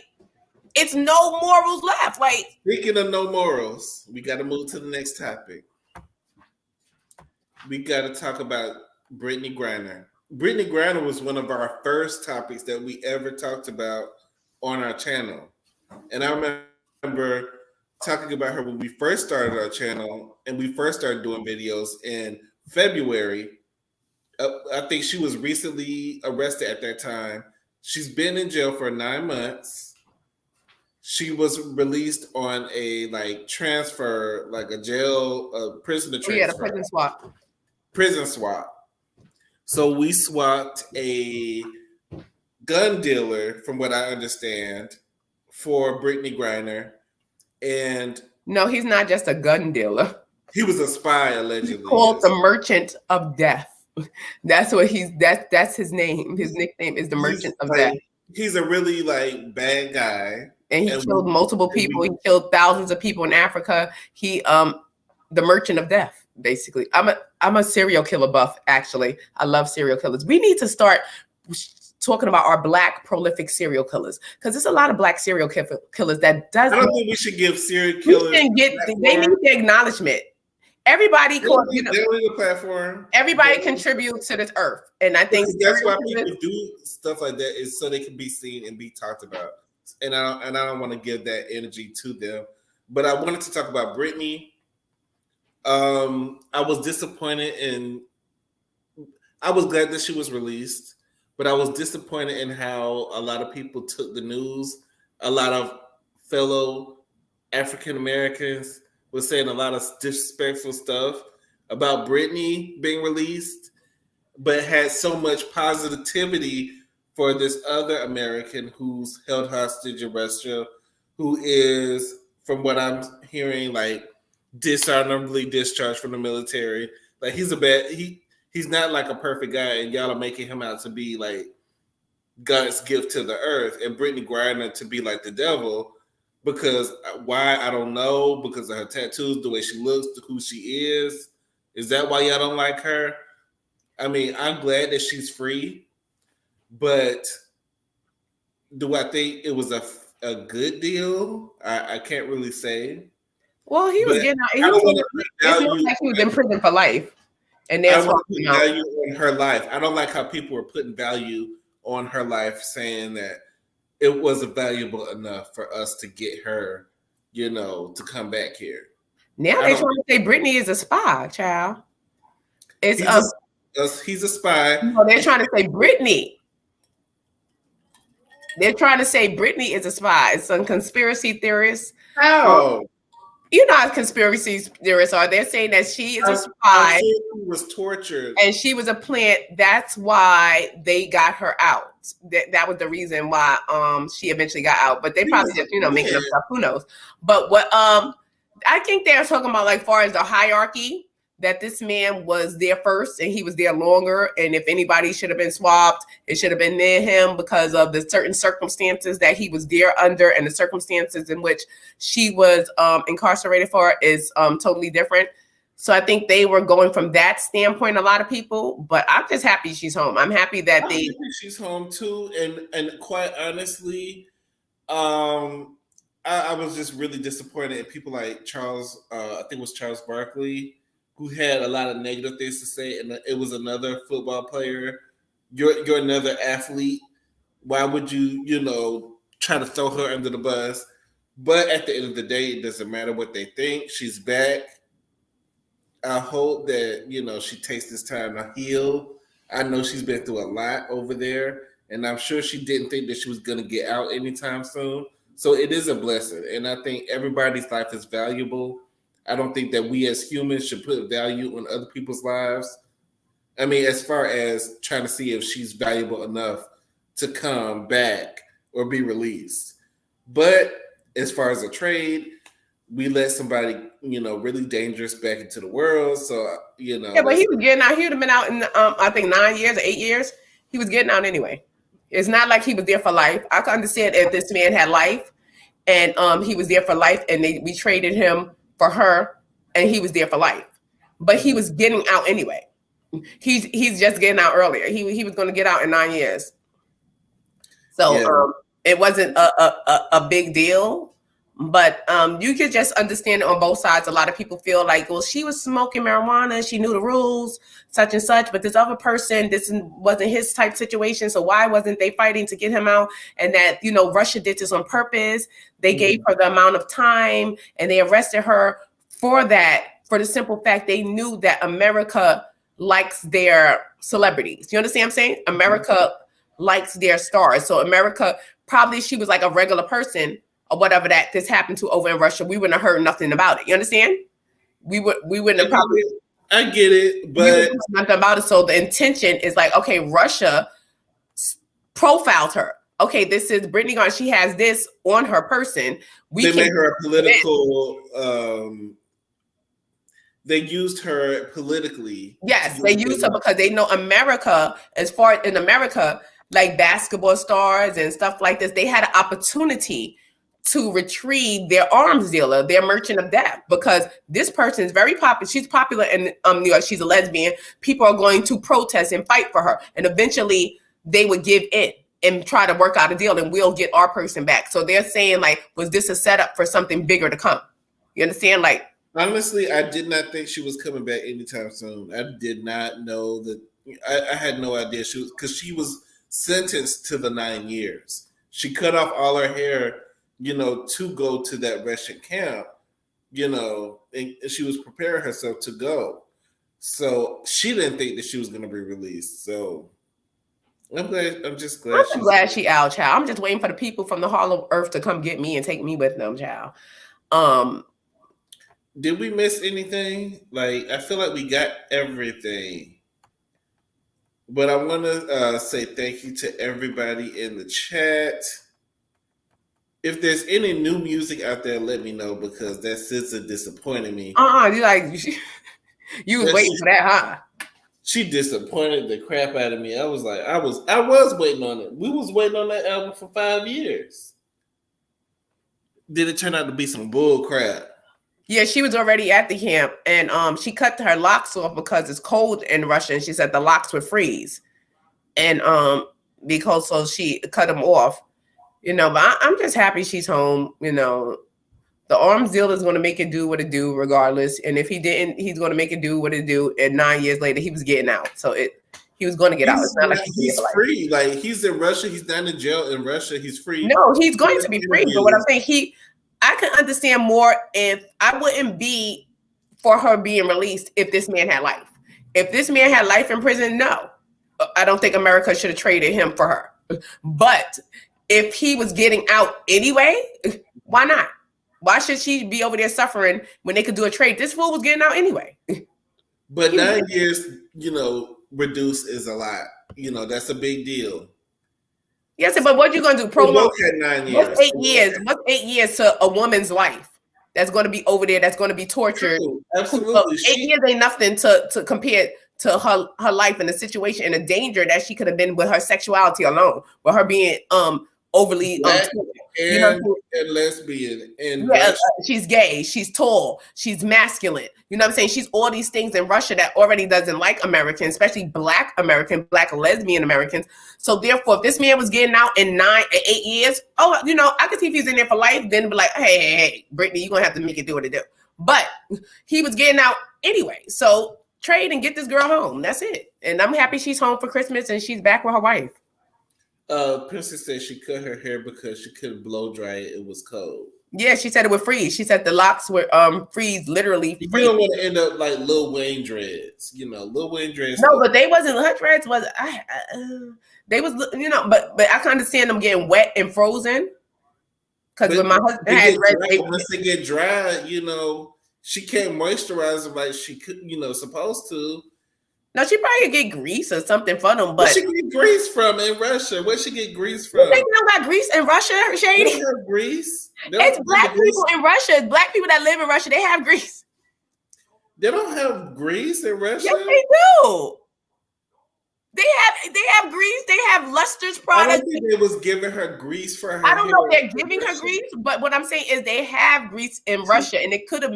it's no morals left. Like, speaking of no morals, we got to move to the next topic. We got to talk about Brittany Griner. Brittany Griner was one of our first topics that we ever talked about on our channel. And I remember talking about her when we first started our channel and we first started doing videos in February. I think she was recently arrested at that time. She's been in jail for 9 months. She was released on a transfer, like a prisoner transfer. Yeah, the prison swap. Prison swap. So we swapped a gun dealer, from what I understand, for Brittany Griner. And no, he's not just a gun dealer. He was a spy, allegedly. He's called the Merchant of Death. That's what that's his name. His nickname is the Merchant of Death. He's a really bad guy. And he killed multiple people. He killed thousands of people in Africa. He the Merchant of Death. Basically, I'm a serial killer buff. Actually, I love serial killers. We need to start talking about our Black prolific serial killers, because there's a lot of Black serial killers that doesn't. I don't think we should give serial killers. They need the acknowledgement. Everybody the platform. Everybody contributes to this earth, and I think that's why people do stuff like that, is so they can be seen and be talked about. And I don't want to give that energy to them. But I wanted to talk about Brittany. I was disappointed I was glad that she was released, but I was disappointed in how a lot of people took the news. A lot of fellow African Americans were saying a lot of disrespectful stuff about Brittany being released, but had so much positivity for this other American who's held hostage in Russia, who is, from what I'm hearing, dishonorably discharged from the military. Like, he's not like a perfect guy, and y'all are making him out to be like God's gift to the earth, and Brittany Griner to be like the devil. Because why? I don't know. Because of her tattoos, the way she looks, who she is. Is that why y'all don't like her? I mean, I'm glad that she's free, but do I think it was a good deal? I can't really say. Well, he was getting out. It's more like he was in prison for life. And there's value on her life. I don't like how people were putting value on her life, saying that it wasn't valuable enough for us to get her, to come back here. Now they're trying to say Brittany is a spy, child. He's a spy. No, they're trying to say Brittany. They're trying to say Brittany is a spy. Some conspiracy theorists. How? You know how conspiracy theorists are. They're saying that she is a spy. She was tortured. And she was a plant. That's why they got her out. That was the reason why she eventually got out. But they probably just, making up stuff. Who knows? But what I think they're talking about, like, far as the hierarchy, that this man was there first and he was there longer. And if anybody should have been swapped, it should have been near him because of the certain circumstances that he was there under, and the circumstances in which she was incarcerated for is totally different. So I think they were going from that standpoint, a lot of people, but I'm just happy she's home. I'm happy that she's home too. And quite honestly, I was just really disappointed in people like Charles, I think it was Charles Barkley, who had a lot of negative things to say, and it was another football player. You're another athlete. Why would you try to throw her under the bus? But at the end of the day, it doesn't matter what they think. She's back. I hope that she takes this time to heal. I know she's been through a lot over there, and I'm sure she didn't think that she was going to get out anytime soon. So it is a blessing, and I think everybody's life is valuable. I don't think that we as humans should put value on other people's lives. I mean, as far as trying to see if she's valuable enough to come back or be released. But as far as a trade, we let somebody, really dangerous back into the world. So, Yeah, but he was getting out. He would have been out in, I think, 9 years or 8 years. He was getting out anyway. It's not like he was there for life. I can understand if this man had life and he was there for life and we traded him for her and he was there for life. But he was getting out anyway. He's just getting out earlier. He was going to get out in 9 years. So it wasn't a big deal. But you could just understand it on both sides. A lot of people feel like, well, she was smoking marijuana. She knew the rules, such and such. But this other person, this wasn't his type situation. So why wasn't they fighting to get him out? And that, Russia did this on purpose. They gave her the amount of time and they arrested her for that, for the simple fact they knew that America likes their celebrities. You understand what I'm saying? America likes their stars. So America, probably she was like a regular person or whatever that this happened to over in Russia, we wouldn't have heard nothing about it. You understand? We wouldn't have probably. I get it, but nothing about it. So the intention is like, okay, Russia profiled her. Okay, this is Brittany Garner. She has this on her person. They made her a political. They used her politically. Yes, they used her because they know America. As far in America, like basketball stars and stuff like this, they had an opportunity to retrieve their arms dealer, their merchant of death, because this person is very popular. She's popular in New York. She's a lesbian. People are going to protest and fight for her. And eventually they would give in and try to work out a deal and we'll get our person back. So they're saying like, was this a setup for something bigger to come? You understand? Like, honestly, I did not think she was coming back anytime soon. I did not know that. I had no idea because she was sentenced to the 9 years. She cut off all her hair, to go to that Russian camp, and she was preparing herself to go. So she didn't think that she was going to be released. So I'm just glad. I'm glad she out, child. I'm just waiting for the people from the Hall of Earth to come get me and take me with them, child. Did we miss anything? Like, I feel like we got everything. But I want to say thank you to everybody in the chat. If there's any new music out there, let me know because that SZA disappointed me. You was waiting for that, huh? She disappointed the crap out of me. I was waiting on it. We was waiting on that album for 5 years. Did it turn out to be some bull crap? Yeah, she was already at the camp and she cut her locks off because it's cold in Russia and she said the locks would freeze. And because so she cut them off. But I'm just happy she's home. The arms deal is going to make it do what it do regardless. And if he didn't, he's going to make it do what it do. And 9 years later, he was getting out. So he was going to get out. It's not like he's free. Like he's in Russia. He's not in jail in Russia. He's free. No, he's going to be free. But what I'm saying, I can understand more if I wouldn't be for her being released if this man had life. If this man had life in prison, no. I don't think America should have traded him for her. But if he was getting out anyway, why not? Why should she be over there suffering when they could do a trade? This fool was getting out anyway. But 9 years, reduced is a lot. That's a big deal. Yes, but what you going to do? Prolong 9 years. What's 8 years? What's 8 years to a woman's life that's going to be over there? That's going to be tortured. True. Absolutely. 8 years ain't nothing to compare to her life and the situation and the danger that she could have been with her sexuality alone, with her being overly and lesbian and she's gay, she's tall, she's masculine. You know what I'm saying? She's all these things in Russia that already doesn't like Americans, especially black lesbian Americans. So therefore, if this man was getting out in 8 years, I could see if he's in there for life, then be like, hey, Brittany, you're gonna have to make it do what it do. But he was getting out anyway. So trade and get this girl home. That's it. And I'm happy she's home for Christmas and she's back with her wife. Princess said she cut her hair because she couldn't blow dry it. It was cold. Yeah, she said it would freeze. She said the locks would freeze, literally. You don't want to end up like Lil Wayne dreads. You know, Lil Wayne dreads. No, but they wasn't her dreads. Was they was, you know, but I can understand them getting wet and frozen. Because when my husband had dreads, once they get dry, you know, she can't moisturize them like she could, you know, supposed to. No, she probably get grease or something for them. But where she get grease from in Russia? Where she get grease from? They don't got grease in Russia, Shady. They have grease. It's black people in Russia. It's black people that live in Russia. They have grease. They don't have grease in Russia. Yes, they do. They have grease. They have Luster's products. I don't think they was giving her grease for her. I don't know if they're giving her grease, but what I'm saying is they have grease in Russia, and it could have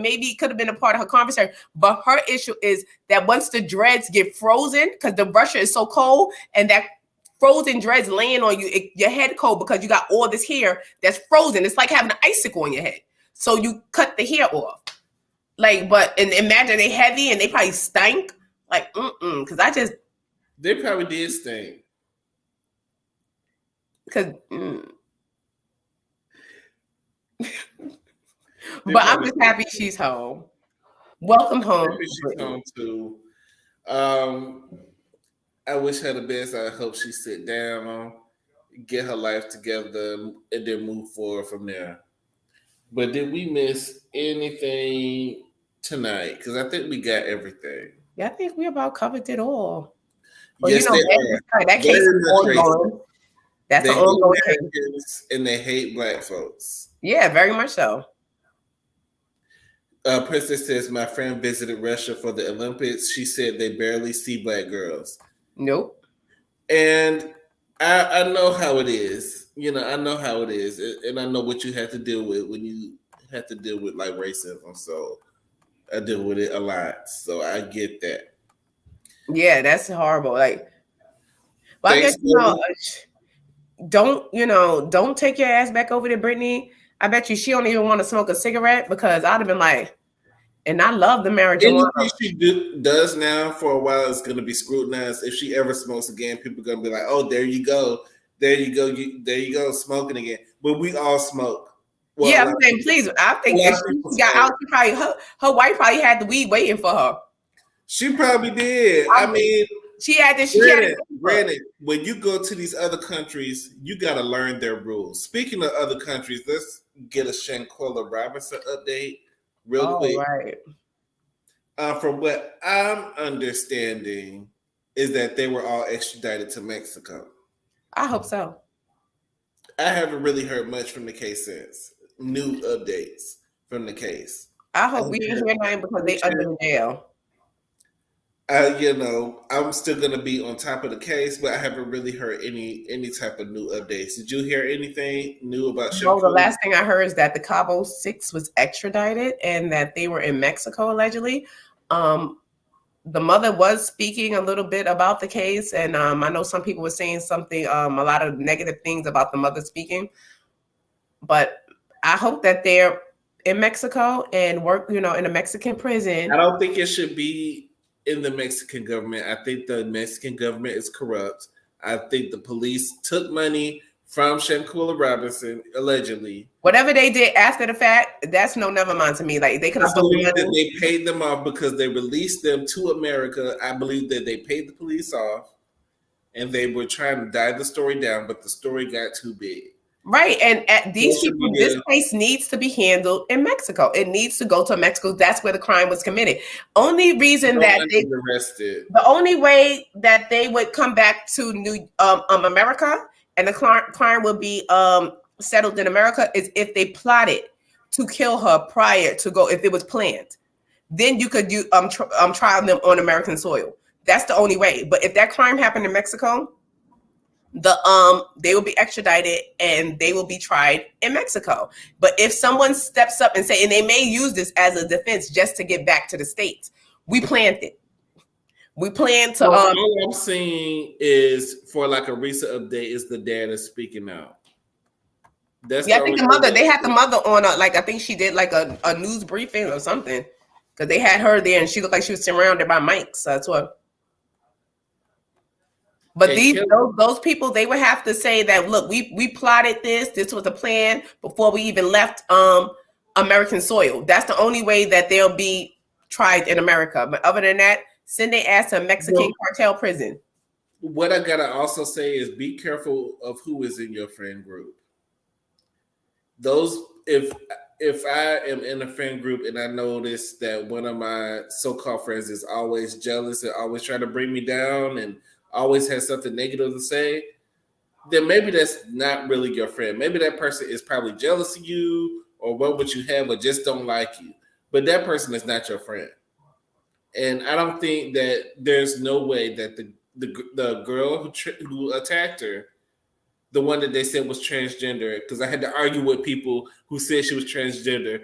been a part of her conversation. But her issue is that once the dreads get frozen, because the Russia is so cold, and that frozen dreads laying on you, your head cold because you got all this hair that's frozen. It's like having an icicle on your head. So you cut the hair off. Like, and imagine they heavy and they probably stank. Like, because they probably did stink. Because, but I'm just happy she's home. Welcome home. She's home too. I wish her the best. I hope she sit down, get her life together, and then move forward from there. But did we miss anything tonight? Because I think we got everything. Yeah, I think we about covered it all. Well, yes, you know, that case is ongoing. That's an ongoing case. And they hate black folks. Yeah, very much so. Princess says, my friend visited Russia for the Olympics. She said they barely see black girls. Nope. And I know how it is. You know, I know how it is. And I know what you have to deal with when you have to deal with like racism. So I deal with it a lot. So I get that. Yeah, that's horrible. Like, but I guess, don't take your ass back over to Brittany. I bet you she don't even want to smoke a cigarette because I'd have been like, and I love the marijuana. Anything she does now for a while is going to be scrutinized. If she ever smokes again, people are going to be like, oh, there you go. There you go. There you go, smoking again. But we all smoke. Well, yeah, I'm saying, please. I think if she got out, her wife probably had the weed waiting for her. She probably did. I mean, she had this. Granted, when you go to these other countries, you got to learn their rules. Speaking of other countries, let's get a Shanquella Robinson update real quick. Right. From what I'm understanding, is that they were all extradited to Mexico. I hope so. I haven't really heard much from the case since. New updates from the case. I hope we didn't hear nothing because they under jail. I'm still gonna be on top of the case, but I haven't really heard any type of new updates. Did you hear anything new about Shanquella? No, the last thing I heard is that the Cabo 6 was extradited and that they were in Mexico allegedly. The mother was speaking a little bit about the case, and I know some people were saying something, a lot of negative things about the mother speaking. But I hope that they're in Mexico and work, in a Mexican prison. I don't think it should be in the Mexican government. I think the Mexican government is corrupt. I think the police took money from Shanquella Robinson, allegedly. Whatever they did after the fact, that's never mind to me. Like, they could have stolen money. That they paid them off because they released them to America. I believe that they paid the police off and they were trying to dive the story down, but the story got too big. Right. And these people, this case needs to be handled in Mexico. It needs to go to Mexico. That's where the crime was committed. Only reason that the only way that they would come back to America and the crime would be settled in America is if they plotted to kill her prior to go, if it was planned. Then you could trial them on American soil. That's the only way. But if that crime happened in Mexico, they will be extradited and they will be tried in Mexico. But if someone steps up and say, and they may use this as a defense just to get back to the States, we planned it. We plan to. All I'm seeing is for like a recent update is the dad is speaking out. That's Yeah, I the think only the thing mother. They that, had the mother on like I think she did like a news briefing or something because they had her there and she looked like she was surrounded by mics. So that's what. But and Kelly, those people, they would have to say that look, we plotted this. This was a plan before we even left American soil. That's the only way that they'll be tried in America. But other than that, send their ass to a Mexican cartel prison. what I gotta also say is be careful of who is in your friend group. Those if I am in a friend group and I notice that one of my so-called friends is always jealous and always trying to bring me down and always has something negative to say, then maybe that's not really your friend. Maybe that person is probably jealous of you or what you have or just don't like you. But that person is not your friend. And I don't think that there's no way that the girl who attacked her, the one that they said was transgender, because I had to argue with people who said she was transgender.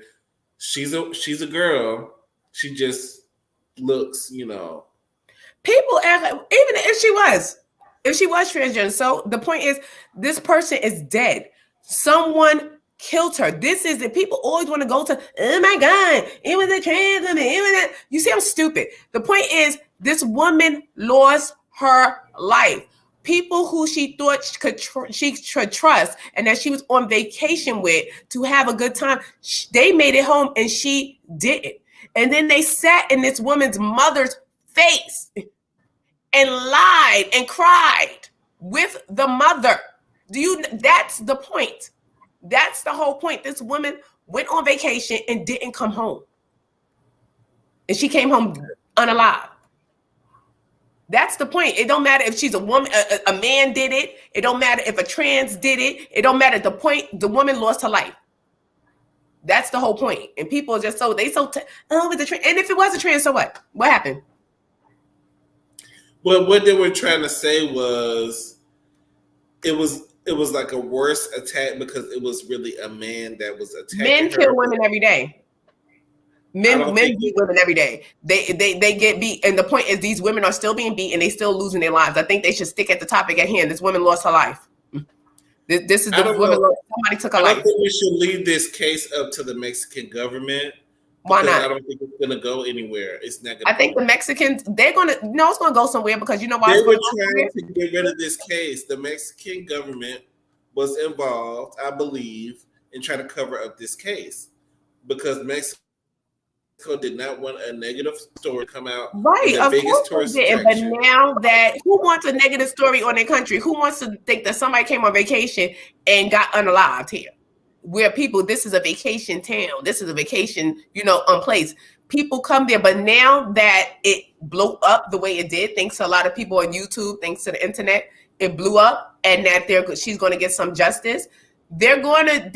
She's a girl. She just looks, People act like, even if she was transgender. So the point is, this person is dead. Someone killed her. This is it. People always want to go to, oh my God, it was a trans woman. It was that. You see, I'm stupid. The point is, this woman lost her life. People who she thought she could trust and that she was on vacation with to have a good time, they made it home and she didn't. And then they sat in this woman's mother's face and lied and cried with the mother. That's the point. That's the whole point. This woman went on vacation and didn't come home. And she came home unalive. That's the point. It don't matter if she's a woman, a man did it. It don't matter if a trans did it. It don't matter. The point, the woman lost her life. That's the whole point. And people are just with the trans. And if it was a trans, so what? What happened? Well, what they were trying to say was it was like a worse attack because it was really a man that was attacking Men her. kill women every day. Men beat women every day. They get beat. And the point is these women are still being beat and they still losing their lives. I think they should stick at the topic at hand. This woman lost her life. This is the woman. Somebody took her life. I don't think we should leave this case up to the Mexican government. Why not? I don't think it's going to go anywhere. It's not going. I think the Mexicans, it's going to go somewhere because you know why? They were trying to get rid of this case. The Mexican government was involved, I believe, in trying to cover up this case because Mexico did not want a negative story to come out. Right, of course they did. But now that who wants a negative story on their country? Who wants to think that somebody came on vacation and got unalived here? Where this is a vacation town. This is a vacation, place. People come there, but now that it blew up the way it did, thanks to a lot of people on YouTube, thanks to the internet, it blew up, and that she's going to get some justice. They're going to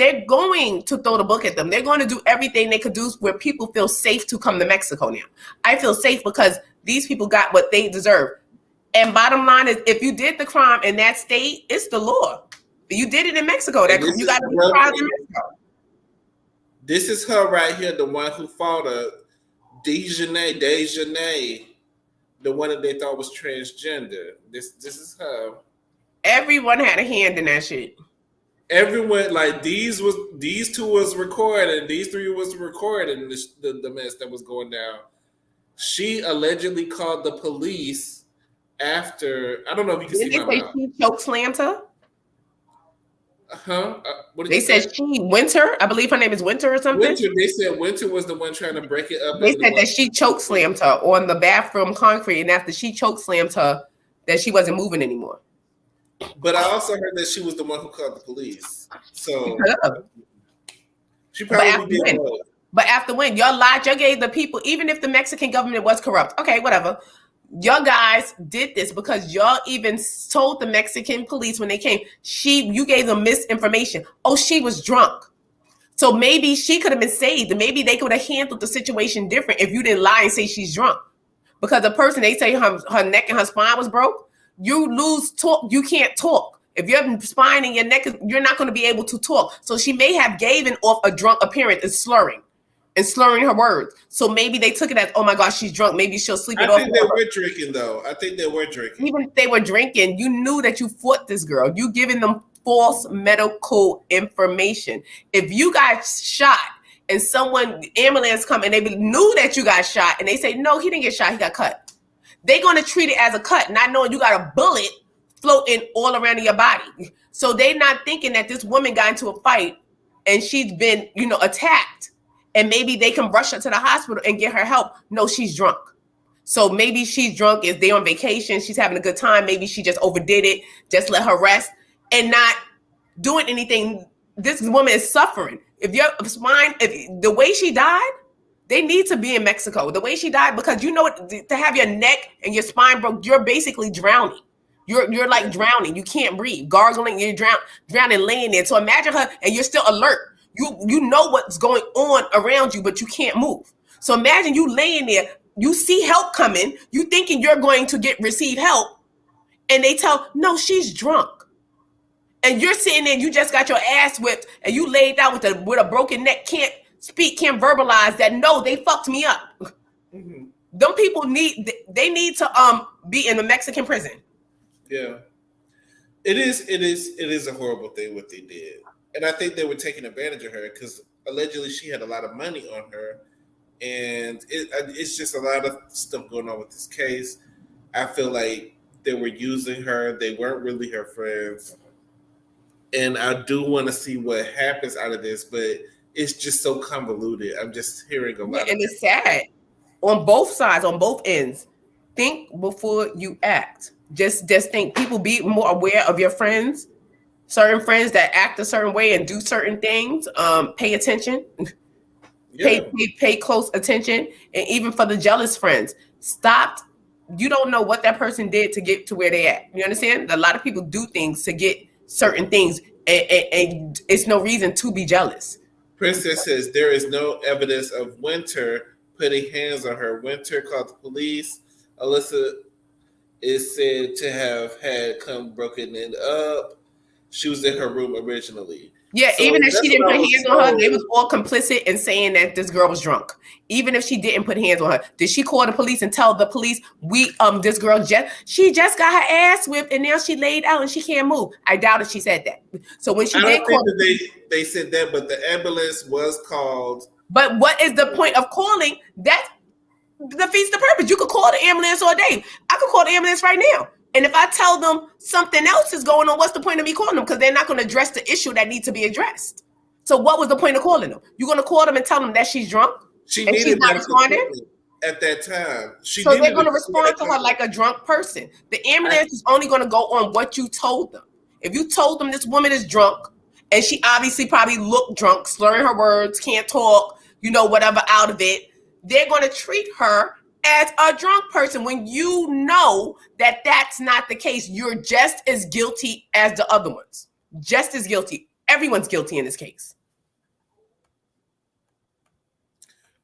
throw the book at them. They're going to do everything they could do where people feel safe to come to Mexico now. I feel safe because these people got what they deserve. And bottom line is, if you did the crime in that state, it's the law. You did it in Mexico. You got to be proud in Mexico. This is her right here, the one who fought her, Dejanay, the one that they thought was transgender. This is her. Everyone had a hand in that shit. Everyone, like these two was recording, these three was recording the mess that was going down. She allegedly called the police after. I don't know if you can see my mouth. She choke slammed her. Huh? They said Winter. I believe her name is Winter or something. Winter. They said Winter was the one trying to break it up. They said that she choke slammed her on the bathroom concrete, and after she choke slammed her, that she wasn't moving anymore. But I also heard that she was the one who called the police. So she probably did. But after when y'all lied, y'all gave the people, even if the Mexican government was corrupt, okay, whatever. Y'all guys did this because y'all even told the Mexican police when they came, you gave them misinformation. Oh, she was drunk. So maybe she could have been saved. And maybe they could have handled the situation different if you didn't lie and say she's drunk. Because the person, they say her neck and her spine was broke. You lose talk. You can't talk. If you have spine in your neck, you're not going to be able to talk. So she may have given off a drunk appearance and slurring her words. So maybe they took it as, oh my gosh, she's drunk. Maybe she'll sleep it off. I think they were drinking, though. I think they were drinking. Even if they were drinking, you knew that you fought this girl. You giving them false medical information. If you got shot and ambulance come and they knew that you got shot and they say, no, he didn't get shot, he got cut. They're going to treat it as a cut, not knowing you got a bullet floating all around in your body. So they're not thinking that this woman got into a fight and she's been, attacked, and maybe they can rush her to the hospital and get her help. No, she's drunk. So maybe she's drunk, is they on vacation, she's having a good time. Maybe she just overdid it, just let her rest and not doing anything. This woman is suffering. If the way she died, they need to be in Mexico. The way she died, because to have your neck and your spine broke, you're basically drowning. You're like drowning. You can't breathe, gargling. You're drowning, laying there. So imagine her, and you're still alert. You know what's going on around you, but you can't move. So imagine you laying there. You see help coming. You thinking you're going to receive help, and they no, she's drunk. And you're sitting there. You just got your ass whipped, and you laid down with a broken neck. Can't speak. Can't verbalize that. No, they fucked me up. Mm-hmm. Them people need to be in the Mexican prison. Yeah, it is a horrible thing what they did, and I think they were taking advantage of her because allegedly she had a lot of money on her, and it's just a lot of stuff going on with this case. I feel like they were using her; they weren't really her friends, and I do want to see what happens out of this, but it's just so convoluted. I'm just hearing a lot, and it's sad on both sides, on both ends. Think before you act. Just think. People, be more aware of your friends. Certain friends that act a certain way and do certain things. Pay attention. Yeah. Pay close attention. And even for the jealous friends, stop. You don't know what that person did to get to where they at. You understand? A lot of people do things to get certain things, and it's no reason to be jealous. Princess says there is no evidence of Winter putting hands on her. Winter called the police. Alyssa is said to have had come broken it up. She was in her room originally. Yeah, so even if she didn't put hands on her, they was all complicit in saying that this girl was drunk. Even if she didn't put hands on her, did she call the police and tell the police this girl she just got her ass whipped and now she laid out and she can't move? I doubt if she said that. So when she did call, they said that, but the ambulance was called. But what is the point of calling? That defeats the purpose. You could call the ambulance all day. I could call the ambulance right now. And if I tell them something else is going on, what's the point of me calling them? Because they're not going to address the issue that needs to be addressed. So what was the point of calling them? You're going to call them and tell them that she's drunk? She's not responding? At that time. So they're going to respond to her like a drunk person. The ambulance is only going to go on what you told them. If you told them this woman is drunk, and she obviously probably looked drunk, slurring her words, can't talk, whatever out of it, they're going to treat her as a drunk person. When you know that that's not the case, you're just as guilty as the other ones. Just as guilty. Everyone's guilty in this case.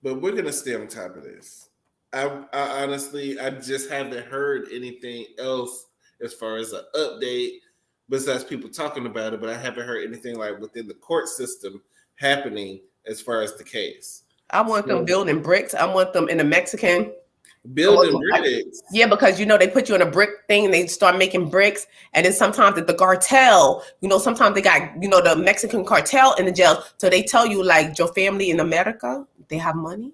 But we're going to stay on top of this. I honestly, I just haven't heard anything else as far as an update besides people talking about it, but I haven't heard anything like within the court system happening as far as the case. I want them building bricks. I want them in the Mexican building bricks. Yeah, because they put you in a brick thing and they start making bricks. And then sometimes the cartel, sometimes they got, the Mexican cartel in the jail. So they tell you like your family in America, they have money.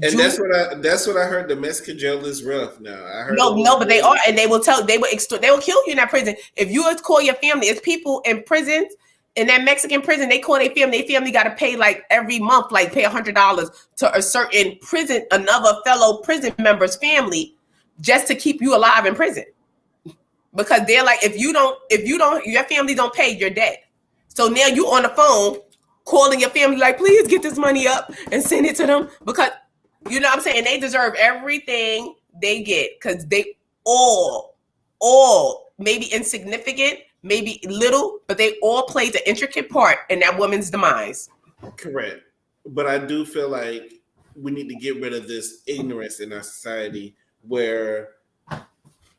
And that's what I heard. The Mexican jail is rough now. I heard no, but they are, and they will kill you in that prison. If you call your family, it's people in prisons. In that Mexican prison, they call their family got to pay like every month, like pay $100 to a certain prison, another fellow prison member's family, just to keep you alive in prison. Because they're like, if you don't, your family don't pay, you're dead. So now you on the phone calling your family like, please get this money up and send it to them, because you know what I'm saying? They deserve everything they get, because they all maybe insignificant, maybe little, but they all played an intricate part in that woman's demise. Correct. But I do feel like we need to get rid of this ignorance in our society where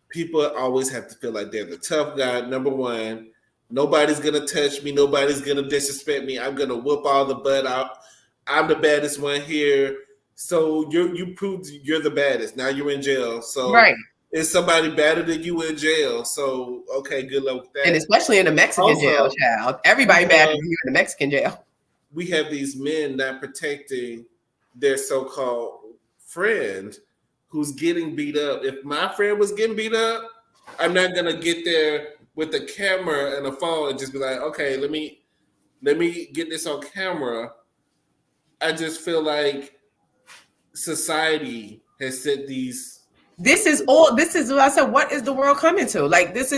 people always have to feel like they're the tough guy. Number one, nobody's going to touch me. Nobody's going to disrespect me. I'm going to whoop all the butt out. I'm the baddest one here. So you proved you're the baddest. Now you're in jail. So right. is somebody better than you in jail. So okay, good luck with that. And especially in the Mexican jail, child. Everybody better than you in the Mexican jail. We have these men not protecting their so-called friend who's getting beat up. If my friend was getting beat up, I'm not gonna get there with a camera and a phone and just be like, okay, let me get this on camera. I just feel like society has set these. This is what I said. What is the world coming to? Like this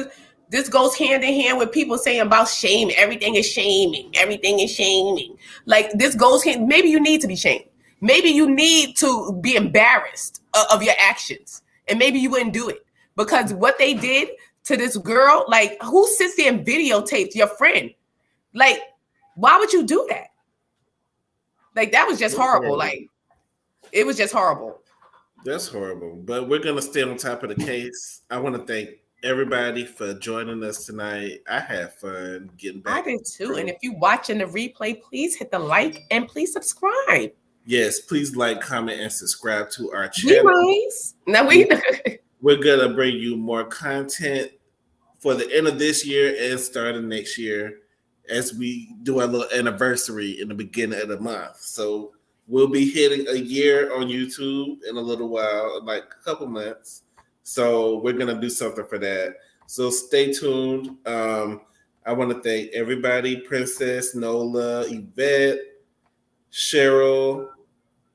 goes hand in hand with people saying about shame. Everything is shaming. Everything is shaming. Like this goes hand. Maybe you need to be shamed. Maybe you need to be embarrassed of your actions, and maybe you wouldn't do it because what they did to this girl. Like who sits there and videotapes your friend? Like why would you do that? Like that was just horrible. Like it was just horrible. That's horrible. But we're gonna stay on top of the case. I want to thank everybody for joining us tonight. I had fun getting back. I did too. And if you're watching the replay, please hit the like and please subscribe. Yes, please like, comment, and subscribe to our channel. Nice. Now we're gonna bring you more content for the end of this year and start of next year as we do our little anniversary in the beginning of the month. So we'll be hitting a year on YouTube in a little while, like a couple months. So we're going to do something for that. So stay tuned. I want to thank everybody, Princess, Nola, Yvette, Cheryl,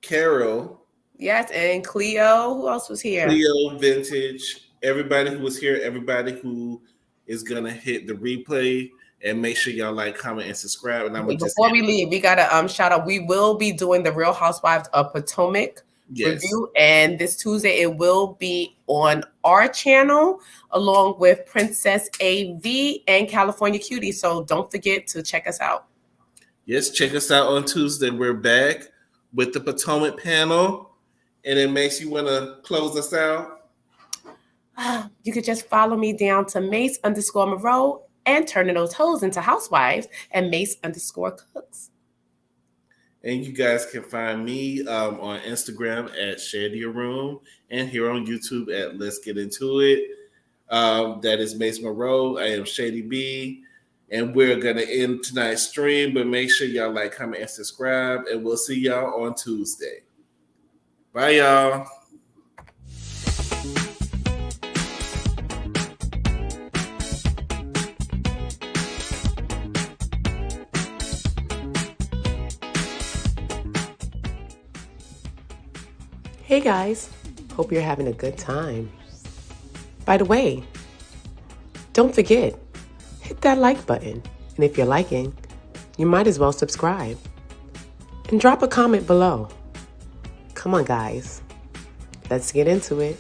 Carol. Yes, and Cleo. Who else was here? Cleo, Vintage. Everybody who was here, everybody who is going to hit the replay. And make sure y'all like, comment, and subscribe. And before we leave, we gotta shout out. We will be doing the Real Housewives of Potomac review, and this Tuesday it will be on our channel along with Princess AV and California Cutie. So don't forget to check us out. Yes, check us out on Tuesday. We're back with the Potomac panel, and it makes you want to close us out. You could just follow me down to Mace_Monroe. And turning those hoes into housewives and Mace_Cooks. And you guys can find me on Instagram at Shady Room and here on YouTube at Let's Get Into It. That is Mace Monroe. I am Shady B. And we're going to end tonight's stream, but make sure y'all like, comment, and subscribe. And we'll see y'all on Tuesday. Bye, y'all. Hey guys, hope you're having a good time. By the way, don't forget, hit that like button. And if you're liking, you might as well subscribe. And drop a comment below. Come on guys, let's get into it.